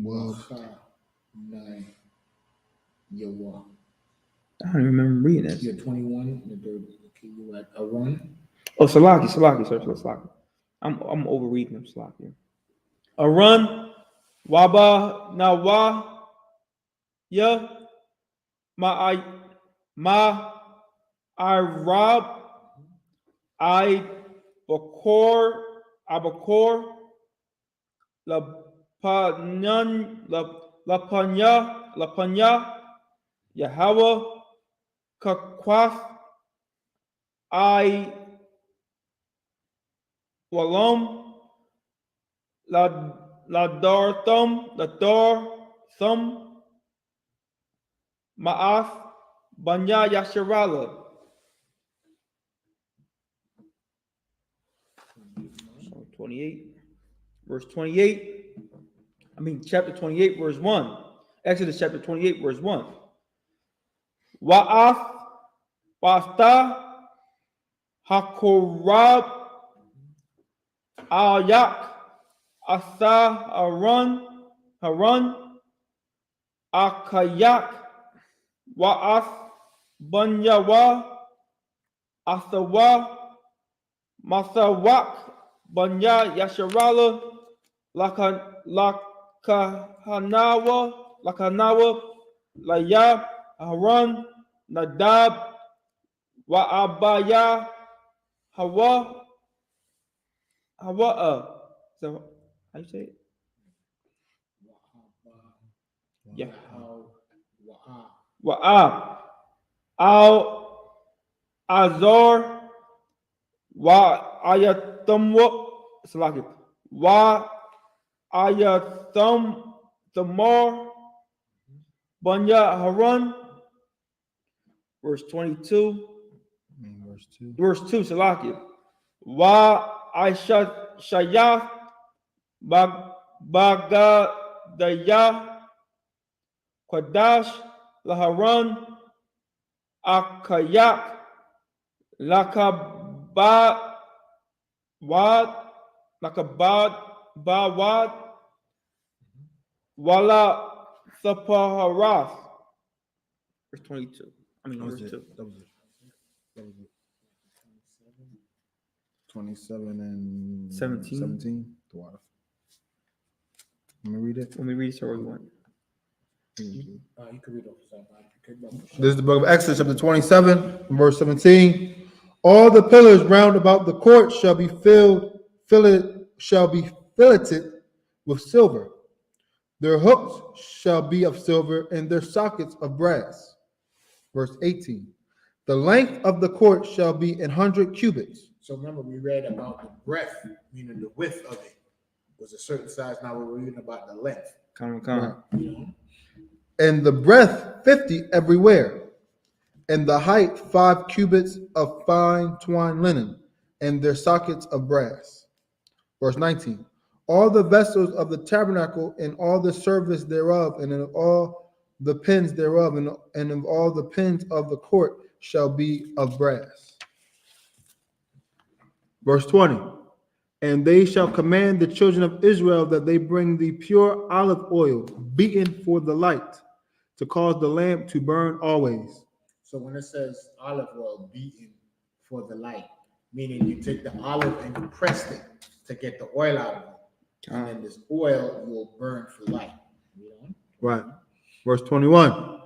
Yawa. I don't even remember reading that. You're 21. You had a run. Oh, Salaki, Salaki. I'm overreading them, Salaki. A run, waba nawa ya ma I rob I abakor la panya Yahweh kakwaf I Walom La Dar Thum Ma'af Banya Yasharala. So 28, verse 28. Chapter 28, verse 1. Exodus chapter 28, verse 1. Wa'af Wasta Hakorab Al-Yak Asa Haran Akayak Wa'af Banyawa Asawa Masawak Banya Yasharala Lakanawa Laya Haran Nadab Wa'abaya Hawa so how you say it? Yeah. Wa'ab Al Azor Wa Ayatumwa Salaki Wa Ayatum Tamar Banya Haran, verse 22. Verse 2. Verse 2, Salaki. Wa Aisha Shayah Bagadaya Quadash Laharan Akayak Lakabad Bawad Wala Sapaharath. Verse 22. Verse 2. That was it. 27 and 17. The water. Let me read it. Let me read it so everyone. You can read off the side. This is the book of Exodus, chapter 27, verse 17. All the pillars round about the court shall be filleted with silver. Their hooks shall be of silver, and their sockets of brass. Verse 18. The length of the court shall be 100 cubits. So remember, we read about the breadth, meaning the width of it was a certain size. Now we're reading about the length. Come. And the breadth 50 everywhere, and the height 5 cubits of fine twined linen, and their sockets of brass. Verse 19. All the vessels of the tabernacle, and all the service thereof, and of all the pins thereof, and of all the pins of the court shall be of brass. Verse 20. And they shall command the children of Israel that they bring the pure olive oil, beaten for the light, to cause the lamp to burn always. So when it says olive oil beaten for the light, meaning you take the olive and you press it to get the oil out of it. And then this oil will burn for light. Right. Verse 21.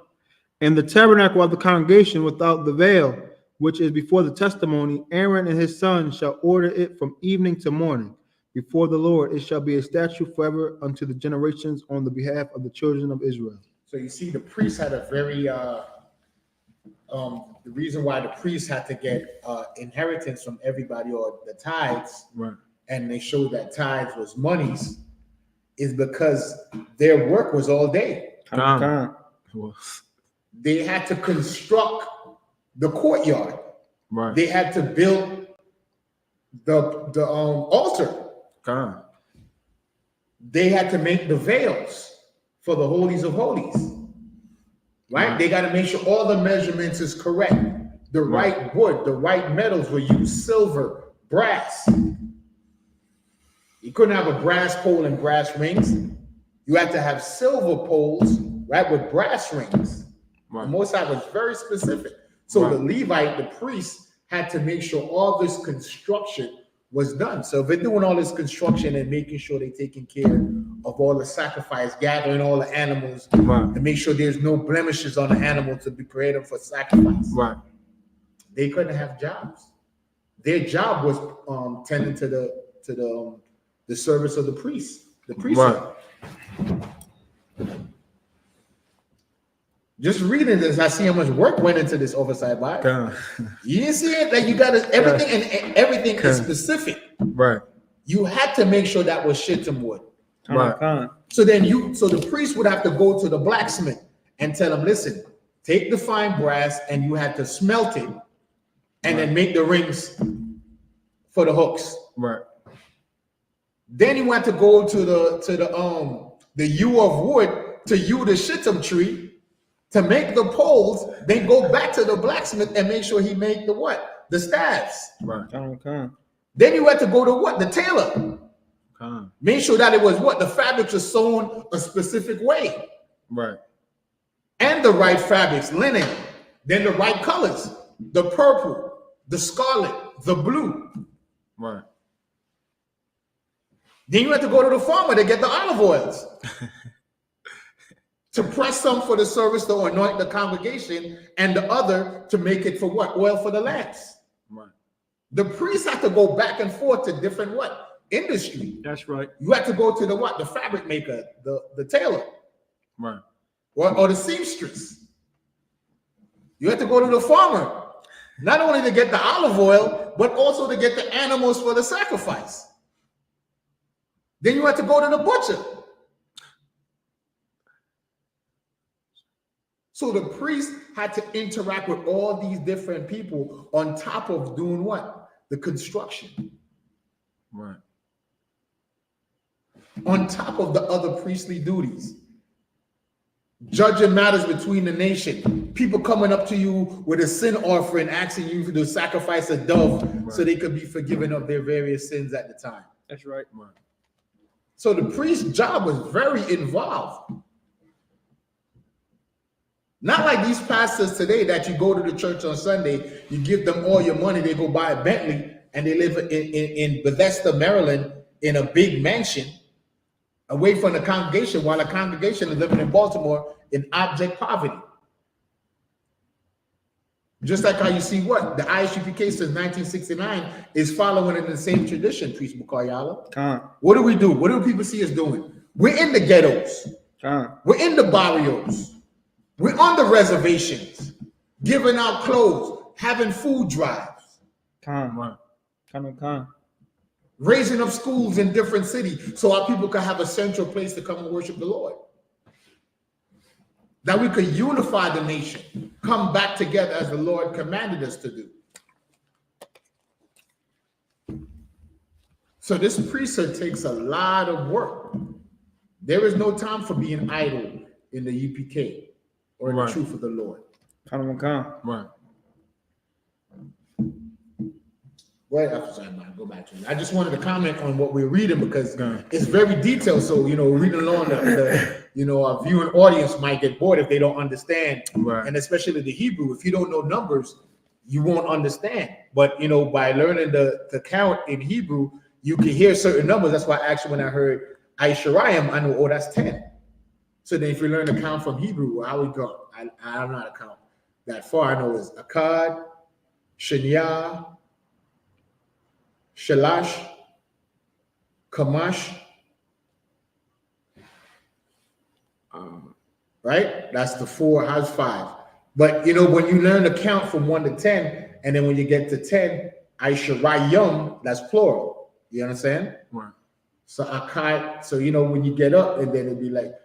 And the tabernacle of the congregation without the veil, which is before the testimony, Aaron and his sons shall order it from evening to morning before the Lord. It shall be a statute forever unto the generations on the behalf of the children of Israel. So you see, the priest had a very the reason why the priest had to get inheritance from everybody, or the tithes, right? And they showed that tithes was monies, is because their work was all day. They had to construct the courtyard. Right. They had to build the altar. They had to make the veils for the holies of holies. Right? They got to make sure all the measurements is correct. The right wood, the right metals were used: silver, brass. You couldn't have a brass pole and brass rings. You had to have silver poles, right, with brass rings. Right. The Most High was very specific. So the Levite, the priest, had to make sure all this construction was done. So if they're doing all this construction and making sure they're taking care of all the sacrifice, gathering all the animals, to make sure there's no blemishes on the animal to be prepared for sacrifice. Right. They couldn't have jobs. Their job was tending to the service of the priest. The priest. Just reading this, I see how much work went into this oversight Bible. Con. You didn't see it? Like you got to, everything and everything is Okay. specific. Right. You had to make sure that was shittim wood. Right. Con. So the priest would have to go to the blacksmith and tell him, listen, take the fine brass and you had to smelt it and then make the rings for the hooks. Right. Then you had to go to the yew of wood to yew the shittim tree to make the poles, then go back to the blacksmith and make sure he made the what? The staves. Right. Con. Then you had to go to what? The tailor. Con. Make sure that it was what? The fabrics are sewn a specific way. Right. And the right fabrics, linen, then the right colors, the purple, the scarlet, the blue. Right. Then you had to go to the farmer to get the olive oils. To press some for the service to anoint the congregation, and the other to make it for what? Oil for the lamps. Right. The priests have to go back and forth to different what? Industry. That's right. You have to go to the what? The fabric maker, the tailor. Right. Or the seamstress. You have to go to the farmer, not only to get the olive oil, but also to get the animals for the sacrifice. Then you have to go to the butcher. So the priest had to interact with all these different people on top of doing what? The construction. Right. On top of the other priestly duties. Judging matters between the nation. People coming up to you with a sin offering, asking you to sacrifice a dove so they could be forgiven of their various sins at the time. That's right. Right. So the priest's job was very involved. Not like these pastors today that you go to the church on Sunday, you give them all your money, they go buy a Bentley, and they live in Bethesda, Maryland, in a big mansion, away from the congregation, while the congregation is living in Baltimore in abject poverty. Just like how you see what? The I.S.U.P.K. since 1969 is following in the same tradition, Priest Bukayala. What do we do? What do people see us doing? We're in the ghettos. We're in the barrios. We're on the reservations, giving out clothes, having food drives. Raising up schools in different cities so our people can have a central place to come and worship the Lord. That we could unify the nation, come back together as the Lord commanded us to do. So this priesthood takes a lot of work. There is no time for being idle in the UPK. Or the truth of the Lord. Right. Well, go back to it. I just wanted to comment on what we're reading because it's very detailed. So, reading along, our viewing audience might get bored if they don't understand. Right. And especially the Hebrew. If you don't know numbers, you won't understand. But, by learning the count in Hebrew, you can hear certain numbers. That's why actually when I heard I.S.U.P.K, I know, oh, that's 10. So then if you learn to count from Hebrew, how we go? I don't know how to count that far. I know it's Akkad, Shenya, Shalash, Kamash. Right? That's the 4, how's 5? But when you learn to count from 1 to 10, and then when you get to 10, Aisharayum, that's plural. You understand? Right. So Akkad, so when you get up, and then it'd be like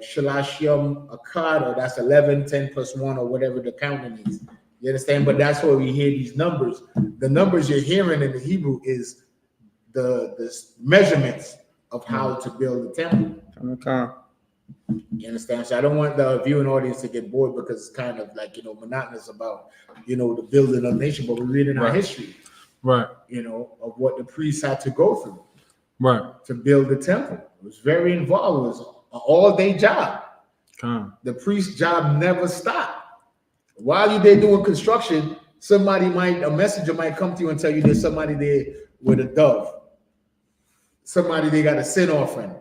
Shalashim Akkad, or that's 11, 10 plus 1, or whatever the counting is. You understand? But that's where we hear these numbers. The numbers you're hearing in the Hebrew is the measurements of how to build the temple. You understand? So I don't want the viewing audience to get bored because it's kind of like, monotonous about, the building of the nation, but we're reading our history, right? Of what the priests had to go through, right, to build the temple. It was very involved. It was an all-day job. The priest's job never stopped. While you're there doing construction, a messenger might come to you and tell you there's somebody there with a dove. Somebody they got a sin offering.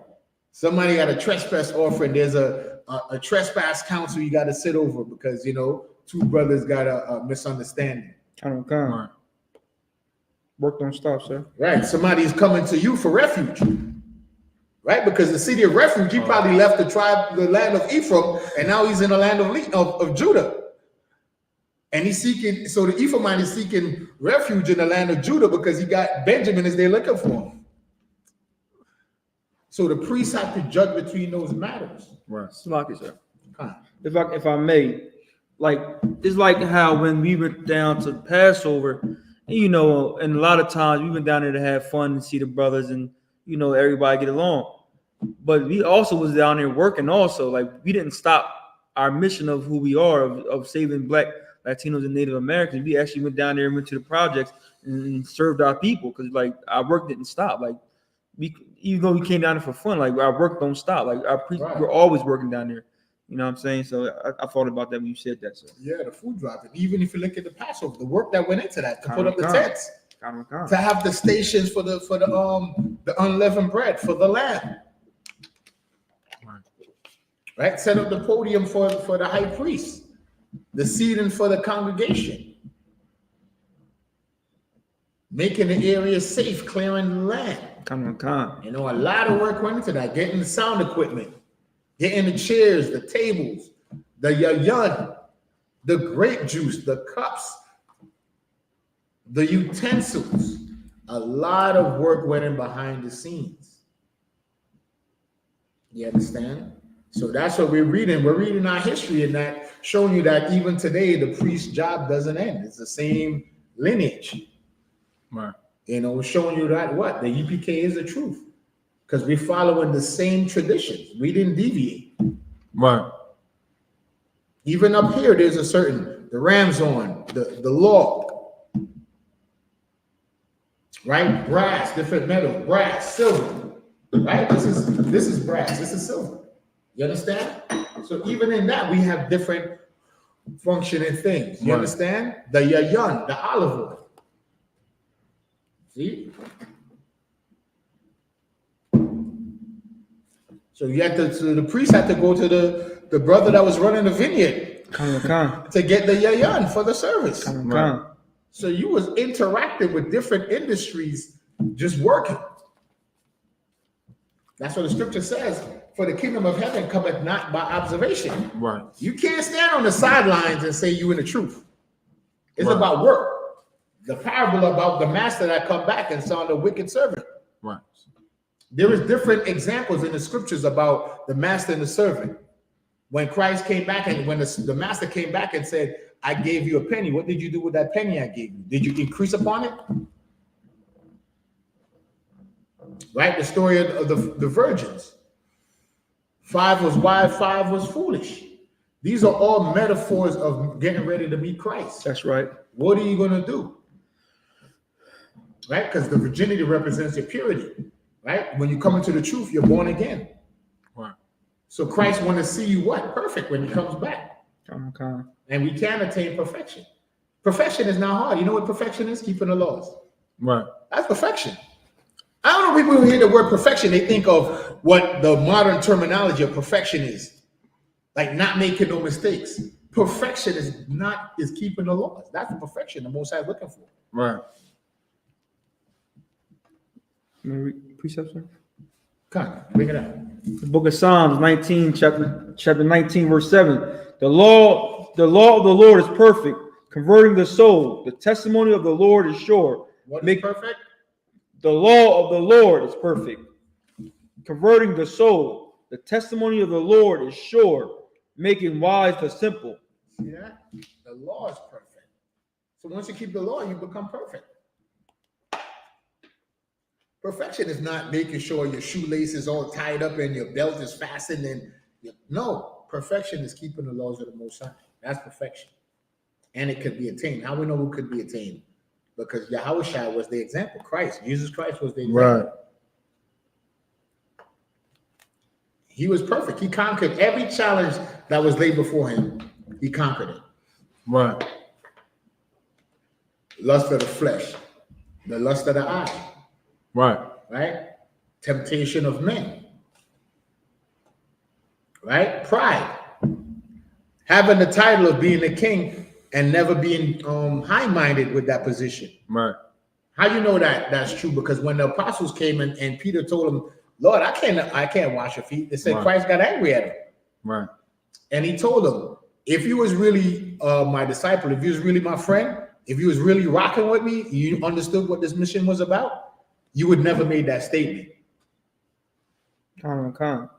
Somebody got a trespass offering. There's a trespass council you got to sit over because, two brothers got a misunderstanding. Right. Work don't stop, sir. Right. Somebody's coming to you for refuge. right? Because the city of refuge, he probably left the land of Ephraim, and now he's in the land of Judah. And he's seeking, so the Ephraimite is seeking refuge in the land of Judah because he got Benjamin as they're looking for him. So the priests have to judge between those matters. Right. Slocky, sir. Huh. If I may, like, it's like how when we went down to Passover, and, you know, and a lot of times we went down there to have fun and see the brothers and, you know, everybody get along. But we also was down there working also. Like, we didn't stop our mission of who we are, of saving Black, Latinos, and Native Americans. We actually went down there and went to the projects and served our people, because, like, our work didn't stop. Like, even though we came down there for fun, like, our work don't stop. Like, we're always working down there. You know what I'm saying? So I thought about that when you said that, sir. Yeah, the food drive. And even if you look at the Passover, the work that went into that, to put up the tents, to have the stations for the unleavened bread for the lamb. Right? Set up the podium for the high priest, the seating for the congregation, making the area safe, clearing the land. You know, a lot of work went into that, getting the sound equipment, getting the chairs, the tables, the yayan, the grape juice, the cups, the utensils. A lot of work went in behind the scenes. You understand? So that's what we're reading. We're reading our history, and that showing you that even today the priest's job doesn't end. It's the same lineage. Right. You know, showing you that what the U.P.K is the truth, because we're following the same traditions. We didn't deviate. Right. Even up here, there's a certain the ram's horn, the law, right? Brass, different metals, brass, silver, right? This is brass. This is silver. You understand? So even in that, we have different functioning things. You understand? The yayan, the olive oil. See? So you had to, so the priest had to go to the brother that was running the vineyard to get the yayan for the service. So you was interacting with different industries, just working. That's what the scripture says. For the kingdom of heaven cometh not by observation. Right. You can't stand on the sidelines and say you in the truth. It's about work. The parable about the master that come back and saw the wicked servant. Right. There is different examples in the scriptures about the master and the servant. When Christ came back and when the master came back and said, I gave you a penny. What did you do with that penny I gave you? Did you increase upon it? Right? The story of the virgins. 5 was wise, 5 was foolish. These are all metaphors of getting ready to meet Christ. That's right. What are you going to do? Right? Because the virginity represents your purity. Right? When you come into the truth, you're born again. Right. So Christ wants to see you what? Perfect when he comes back. And we can attain perfection. Perfection is not hard. You know what perfection is? Keeping the laws. Right. That's perfection. I don't know, people who hear the word perfection, they think of what the modern terminology of perfection is. Like not making no mistakes. Perfection is keeping the laws. That's the perfection the Most High is looking for. Right. Precept, sir? Come on, bring it up. The book of Psalms 19, chapter 19, verse 7. The law of the Lord is perfect, converting the soul. The testimony of the Lord is sure. What is perfect? The law of the Lord is perfect, converting the soul. The testimony of the Lord is sure, making wise the simple. See that? The law is perfect. So once you keep the law, you become perfect. Perfection is not making sure your shoelace is all tied up and your belt is fastened. No, perfection is keeping the laws of the Most High. That's perfection. And it could be attained. How we know it could be attained? Because Yahushua was the example. Christ, Jesus Christ was the example. Right. He was perfect. He conquered every challenge that was laid before him. He conquered it. Right. Lust of the flesh, the lust of the eye. Right. Right? Temptation of men. Right? Pride. Having the title of being a king and never being high-minded with that position. Right. How you know that that's true? Because when the apostles came and Peter told them, Lord, I can't wash your feet. They said Right. Christ got angry at him. Right. And he told them, if you was really my disciple, if you was really my friend, if you was really rocking with me, you understood what this mission was about, you would never made that statement. Come.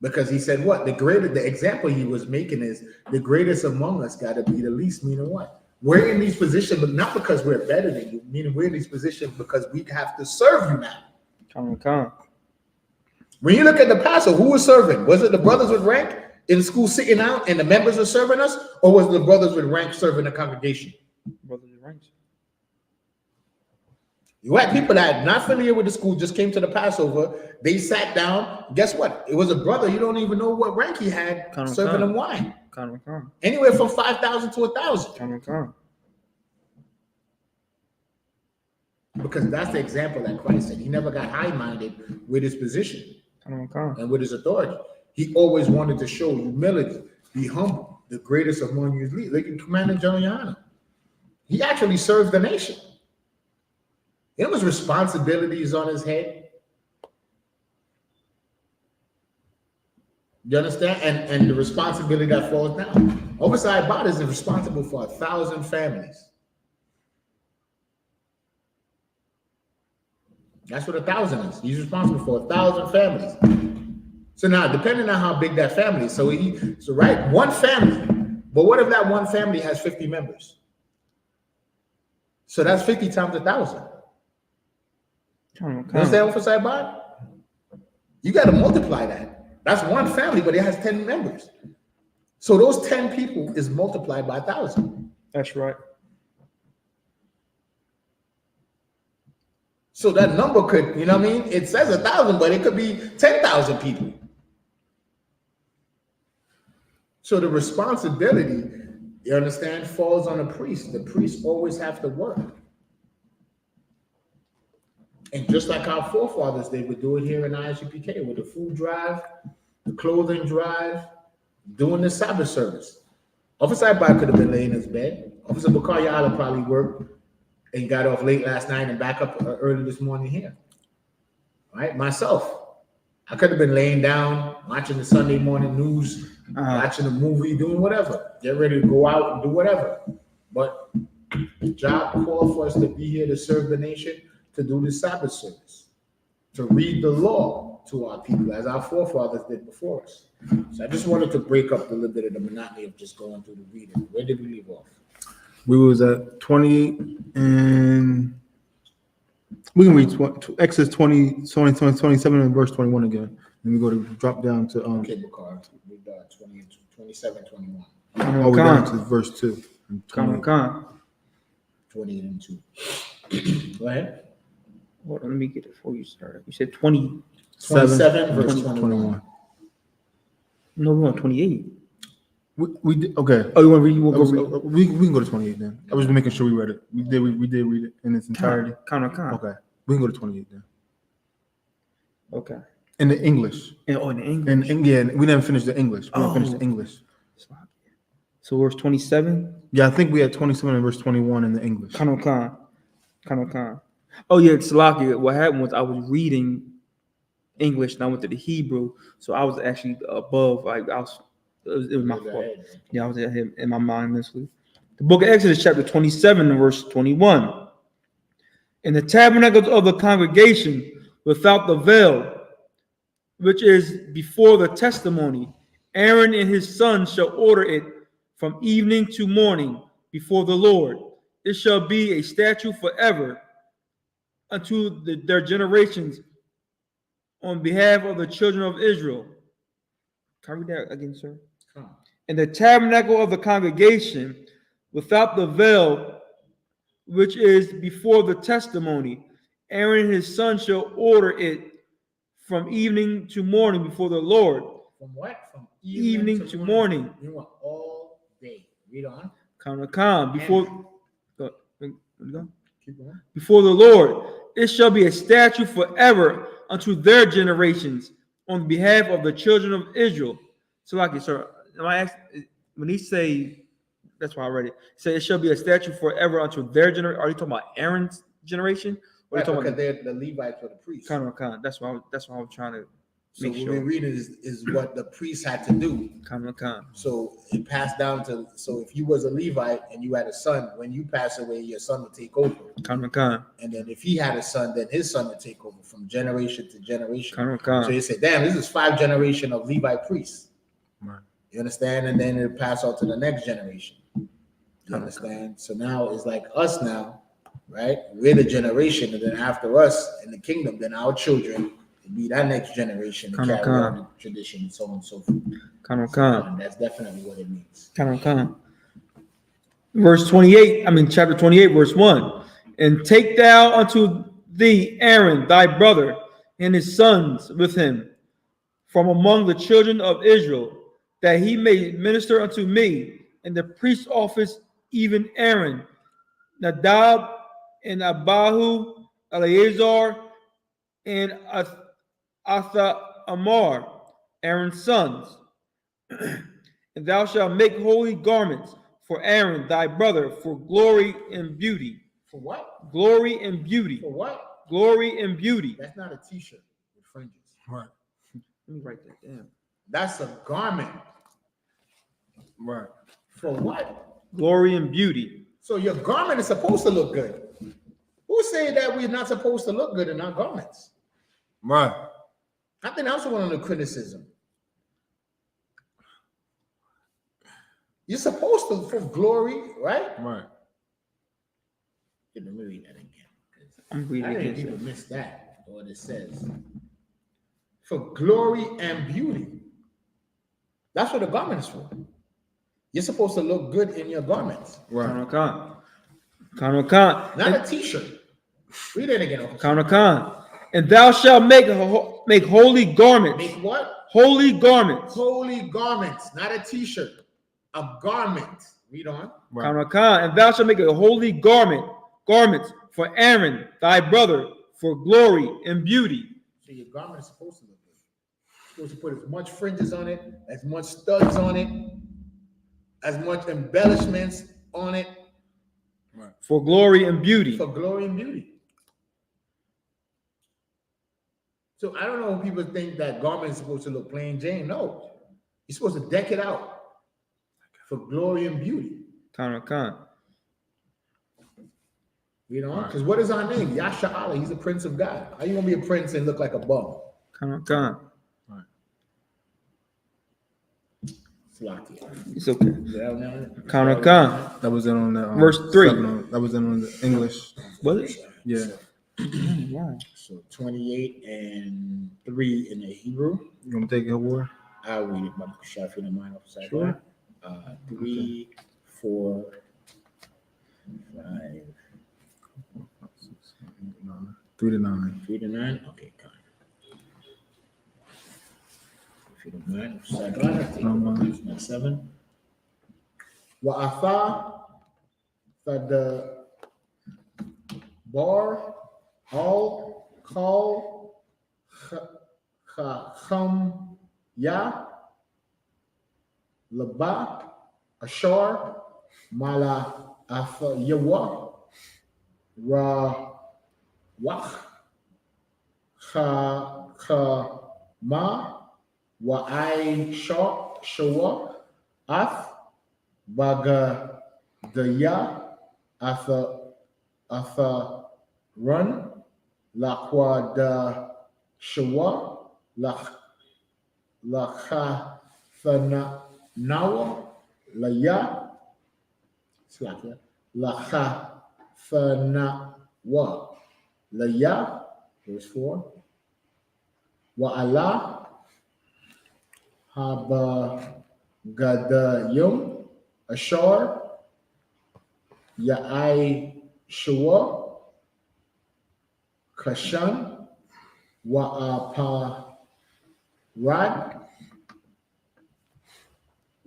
Because he said what? The example he was making is the greatest among us got to be the least, meaning what? We're in these positions, but not because we're better than you, meaning we're in these positions because we have to serve you now. Come. When you look at the Passover, who was serving? Was it the brothers with rank in school sitting out and the members were serving us? Or was it the brothers with rank serving the congregation? Brothers with ranks. You had people that are not familiar with the school, just came to the Passover. They sat down. Guess what? It was a brother. You don't even know what rank he had serving them wine. Come. Anywhere from 5,000 to 1,000. Come. Because that's the example that Christ said. He never got high-minded with his position and with his authority. He always wanted to show humility, be humble. The greatest among you is least. Look at Commander GEN.YAHANNA. He actually served the nation. It was responsibilities on his head. You understand? And the responsibility that falls down. Oversight bodies is responsible for 1,000 families. That's what 1,000 is. He's responsible for 1,000 families. So now, depending on how big that family is, so right, one family. But what if that one family has 50 members? So that's 50 times 1,000. You understand oversight body? You got to multiply that. That's one family, but it has 10 members. So those 10 people is multiplied by 1,000. That's right. So that number could, you know what I mean? It says 1,000, but it could be 10,000 people. So the responsibility, you understand, falls on a priest. The priests always have to work. And just like our forefathers, they would do it here in I.S.U.P.K. with the food drive, the clothing drive, doing the Sabbath service. Officer I.S.U.P.K could have been laying in his bed. Officer I.S.U.P.K probably worked and got off late last night and back up early this morning here. Right? Myself, I could have been laying down, watching the Sunday morning news, watching a movie, doing whatever. Get ready to go out and do whatever. But the job called for us to be here to serve the nation, to do the Sabbath service, to read the law to our people, as our forefathers did before us. So I just wanted to break up a little bit of the monotony of just going through the reading. Where did we leave off? We was at 20 and we can read Exodus 27 and verse 21 again. And we go to drop down to Okay, Bakar, we got 27, 21. Oh, we're down to verse 2. 28 and 2. Go ahead. Hold on, let me get it before you start. You said 20. 27 verse 21. No, we want 28. We did, okay. Oh, you want to read? We can go to 28 then. I was just making sure we read it. We did read it in its entirety. Okay, we can go to 28 then. Okay. In the English. In the English. And yeah, we didn't finish the English. We didn't finish the English. So verse 27. Yeah, I think we had 27 and verse 21 in the English. Khan. Oh yeah, Salaki. What happened was I was reading English and I went to the Hebrew, so I was actually above. Like it was my fault. Yeah, I was ahead in my mind mentally. The book of Exodus, chapter 27, and verse 21. In the tabernacles of the congregation, without the veil, which is before the testimony, Aaron and his sons shall order it from evening to morning before the Lord. It shall be a statute forever unto their generations on behalf of the children of Israel. Can I read that again, sir? In the tabernacle of the congregation, without the veil, which is before the testimony, Aaron and his son shall order it from evening to morning before the Lord. From what? From Evening to morning. You want all day. Read on. Before the Lord, it shall be a statute forever unto their generations on behalf of the children of Israel. So, like, sir, when he say, that's why I read it. Say it shall be a statute forever unto their generation. Are you talking about Aaron's generation What are you talking because about? they're the Levites or the priests. Con. That's what I was trying to So make what sure. we're reading is what the priests had to do. Con. So it passed down to, so if you was a Levite and you had a son, when you pass away, your son would take over. Con. And then if he had a son, then his son would take over from generation to generation. Con. So you say, damn, this is 5 generations of Levite priests. Right. You understand? And then it pass on to the next generation. You understand? So now it's like us now, right? We're the generation, and then after us in the kingdom, then our children will be that next generation to carry on the tradition and so on and so forth. And that's definitely what it means. Verse 28, chapter 28, verse 1. And take thou unto thee Aaron, thy brother, and his sons with him, from among the children of Israel, that he may minister unto me in the priest's office, even Aaron, Nadab, and Abihu, Eleazar, and Athamar, Aaron's sons. And thou shalt make holy garments for Aaron thy brother, for glory and beauty. For what? Glory and beauty. For what? Glory and beauty. That's not a t-shirt with fringes. Right. Let me write that down. That's a garment. Right. For what? Glory and beauty. So your garment is supposed to look good. Who say that we're not supposed to look good in our garments? Right. I think that's one of the criticism. You're supposed to for glory, right? Right. Let me read that again. I'm reading I think again. people miss that, what it says. For glory and beauty. That's what the garment is for. You're supposed to look good in your garments. Right. Not a t-shirt. Read it again. And thou shalt make holy garments. Make what? Holy garments. Holy garments, not a t-shirt. A garment. Read on. Right. And thou shalt make a holy garments for Aaron, thy brother, for glory and beauty. So your garment is supposed to look good. You're supposed to put as much fringes on it, as much studs on it, as much embellishments on it. Right. For glory and beauty. For glory and beauty. So I don't know if people think that garment is supposed to look plain Jane. No. You're supposed to deck it out for glory and beauty. You know, because what is our name? Yasha Allah. He's the Prince of God. How you gonna be a prince and look like a bum? Right. It's okay. That was in on the verse 3. That was in on the English. Was it? Yeah. Wow. So 28 and 3 in the Hebrew. You want to take it, war? I'll read it. My Shafi in the mind of Sure. 3, 4, 5. 3 to 9. 3 to 9. Okay, come. If you don't mind, take my 7. Wa'atha the bar all call chacham ya laba ashar mala afa yawa ra wach cha ma wa I shawa af baga daya atha run laqwa da shawa lakha thana nawa laya slakia lakha thana wa laya verse 4 wa Allah haba gadayum ashar ya I shawa kashan wa aparad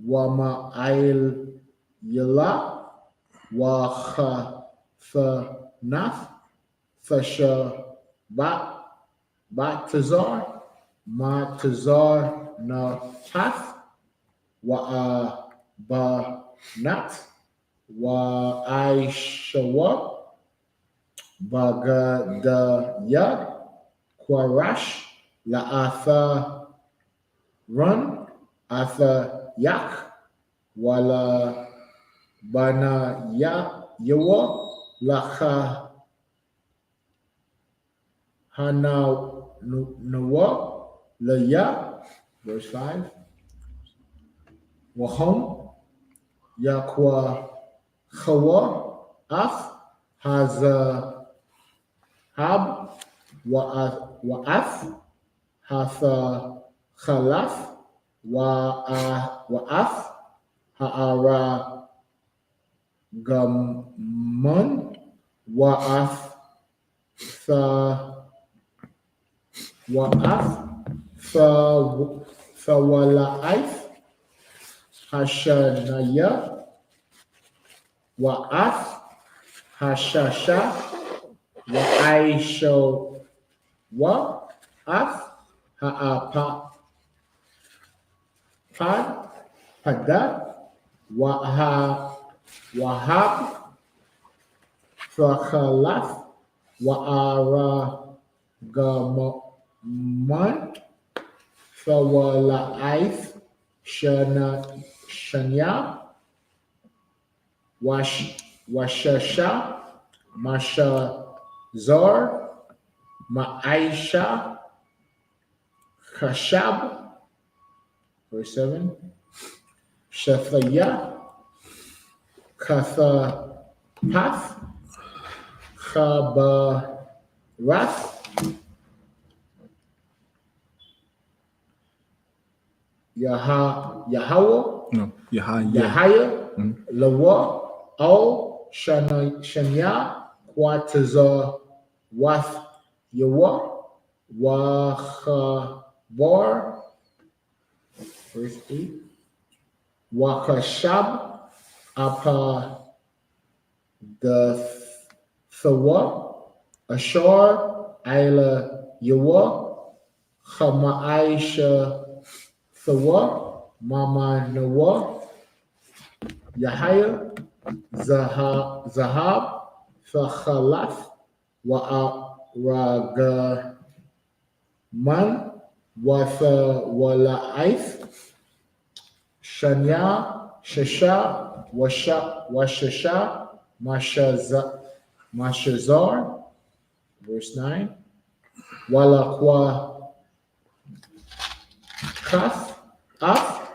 wa ma'il yala wa khathanath fasha batazar matazar na hath wa banat wa I shawa Bagadayat Quarash La'atha Run Atha Yak Wala Bana Ya Yawa Lacha Hana Nawa Laya, verse 5. Wahom Yakwa Chawa Af Haza Hab Wa'af Hatha Khalaf Wa'af Ha'ara Gamon Wa'af Thawala'if Hashanaya Wa'af Hashasha Wa'aisho Wa'af Ha'apa Padat Wahab Fakhalaf Wa'ara Gaman Fawala'if Shanya Washasha Mashazar Ma'aisha Khashab, verse 7. Shathaya Kathapath Chabarath Yahweh No, Yahya. Yahya Lawa Al Shanya Quatazar Wath Yawa Wachabar, verse 8. Wakashab Apa the Thawa Ashar Ila Yawa Chama'aisha Thawa Mama Nawa Yahya Zahab Fakhalaf Wa'araga Man Watha Wala'if Shanya Shasha Washasha Mashazar, verse 9. Walakwa Kath Af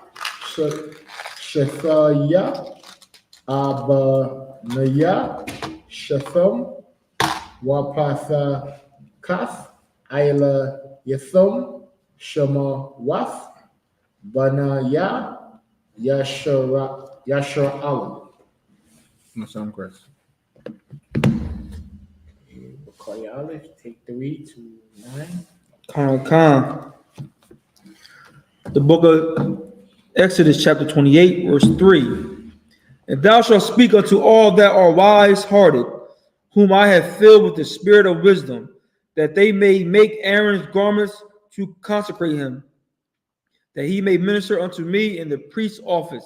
Shathaya Abanaya Shatham Wapatha Kath Ila Yatham Shema Wath Banaya Yashar Allah. No sound correct. Take 3 to 9. Khan. The book of Exodus, chapter 28, verse 3. And thou shalt speak unto all that are wise-hearted, whom I have filled with the spirit of wisdom, that they may make Aaron's garments to consecrate him, that he may minister unto me in the priest's office.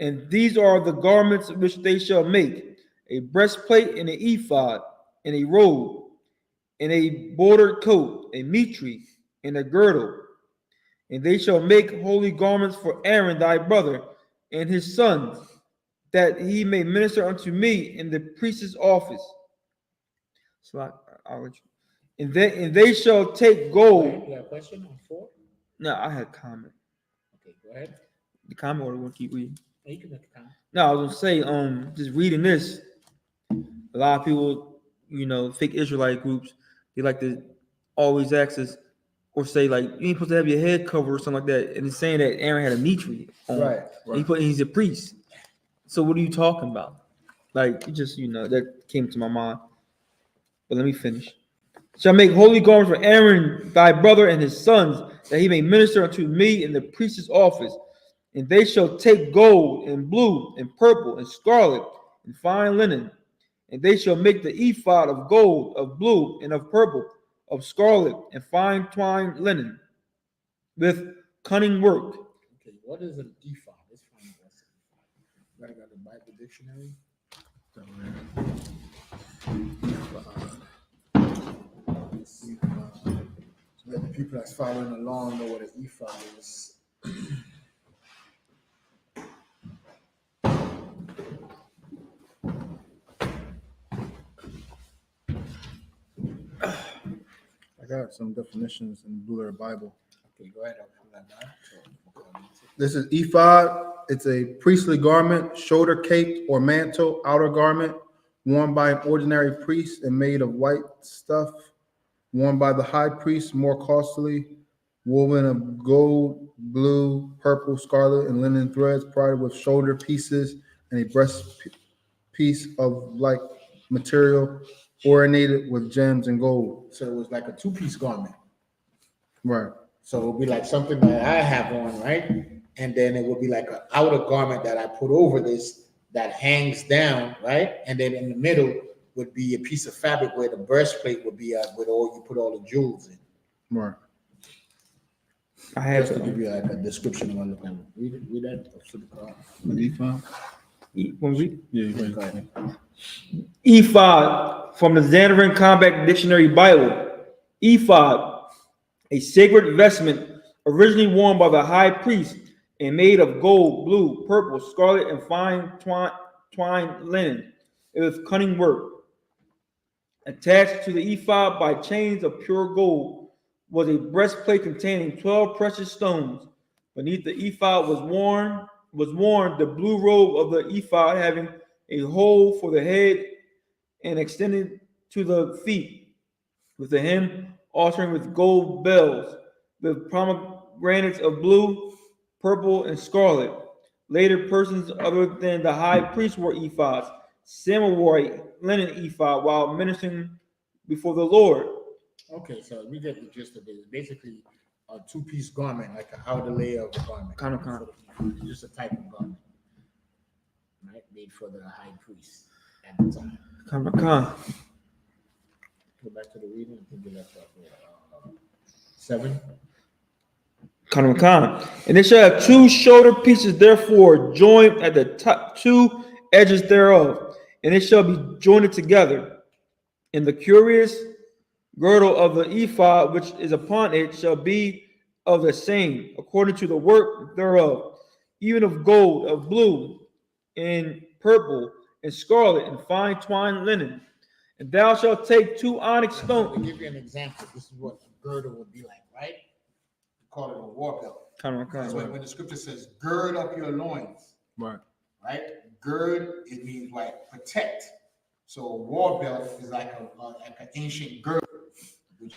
And these are the garments which they shall make: a breastplate, and an ephod, and a robe, and a bordered coat, a mitre, and a girdle. And they shall make holy garments for Aaron thy brother and his sons, that he may minister unto me in the priest's office. So I'll let you. And they shall take gold. You have a question on 4? No, I had a comment. Okay, go ahead. The comment, or we'll keep reading. You can make a comment. No, I was gonna say, just reading this, a lot of people, fake Israelite groups, they like to always ask us or say, like, you ain't supposed to have your head covered or something like that. And it's saying that Aaron had a mitre on. Right. He's a priest. So what are you talking about? Like, it just, that came to my mind. But let me finish. Shall make holy garments for Aaron thy brother and his sons, that he may minister unto me in the priest's office. And they shall take gold and blue and purple and scarlet and fine linen. And they shall make the ephod of gold, of blue, and of purple, of scarlet, and fine twined linen, with cunning work. Okay, what is an ephod? Let's find out what's an ephod. I got the Bible dictionary. So that the people that's following along know what an ephod is. I got some definitions in the Blue Letter Bible. Okay, go ahead. I'll pull that down. This is ephod. It's a priestly garment, shoulder caped or mantle, outer garment, worn by an ordinary priest and made of white stuff, worn by the high priest, more costly, woven of gold, blue, purple, scarlet, and linen threads, provided with shoulder pieces and a breast piece of like material, ornated with gems and gold. So it was like a two-piece garment. Right. So it would be like something that I have on, right? And then it would be like an outer garment that I put over this that hangs down, right? And then in the middle would be a piece of fabric where the breastplate would be with all you put all the jewels in. Right. I have Just to give you like a description of what look like. Read that. When we Go ahead. ephod from the Zanderin Combat Dictionary Bible. Ephod, a sacred vestment originally worn by the high priest and made of gold, blue, purple, scarlet, and fine twined linen. It was cunning work. Attached to the ephod by chains of pure gold was a breastplate containing 12 precious stones. Beneath the ephod was worn the blue robe of the ephod, having a hole for the head and extended to the feet, with the hem altering with gold bells, with pomegranates of blue, purple, and scarlet. Later, persons other than the high priest wore ephods. Samuel wore a linen ephod while ministering before the Lord. Okay, so we get the gist of it. It's basically a two-piece garment, like an outer layer of the garment. Kind of. It's just a type of garment, right? Made for the high priest at the time. Go back to the reading. I think we left off at 7. And they shall have 2 shoulder pieces, therefore joined at the top 2 edges thereof, and it shall be joined together. And the curious girdle of the ephod which is upon it shall be of the same, according to the work thereof, even of gold, of blue, and purple, and scarlet, and fine twined linen. And thou shalt take 2 onyx stones. To give you an example, this is what a girdle would be like, right? We call it a war belt. That's when the scripture says, gird up your loins. Right. Right? Gird, it means like protect. So a war belt is like an ancient girdle, which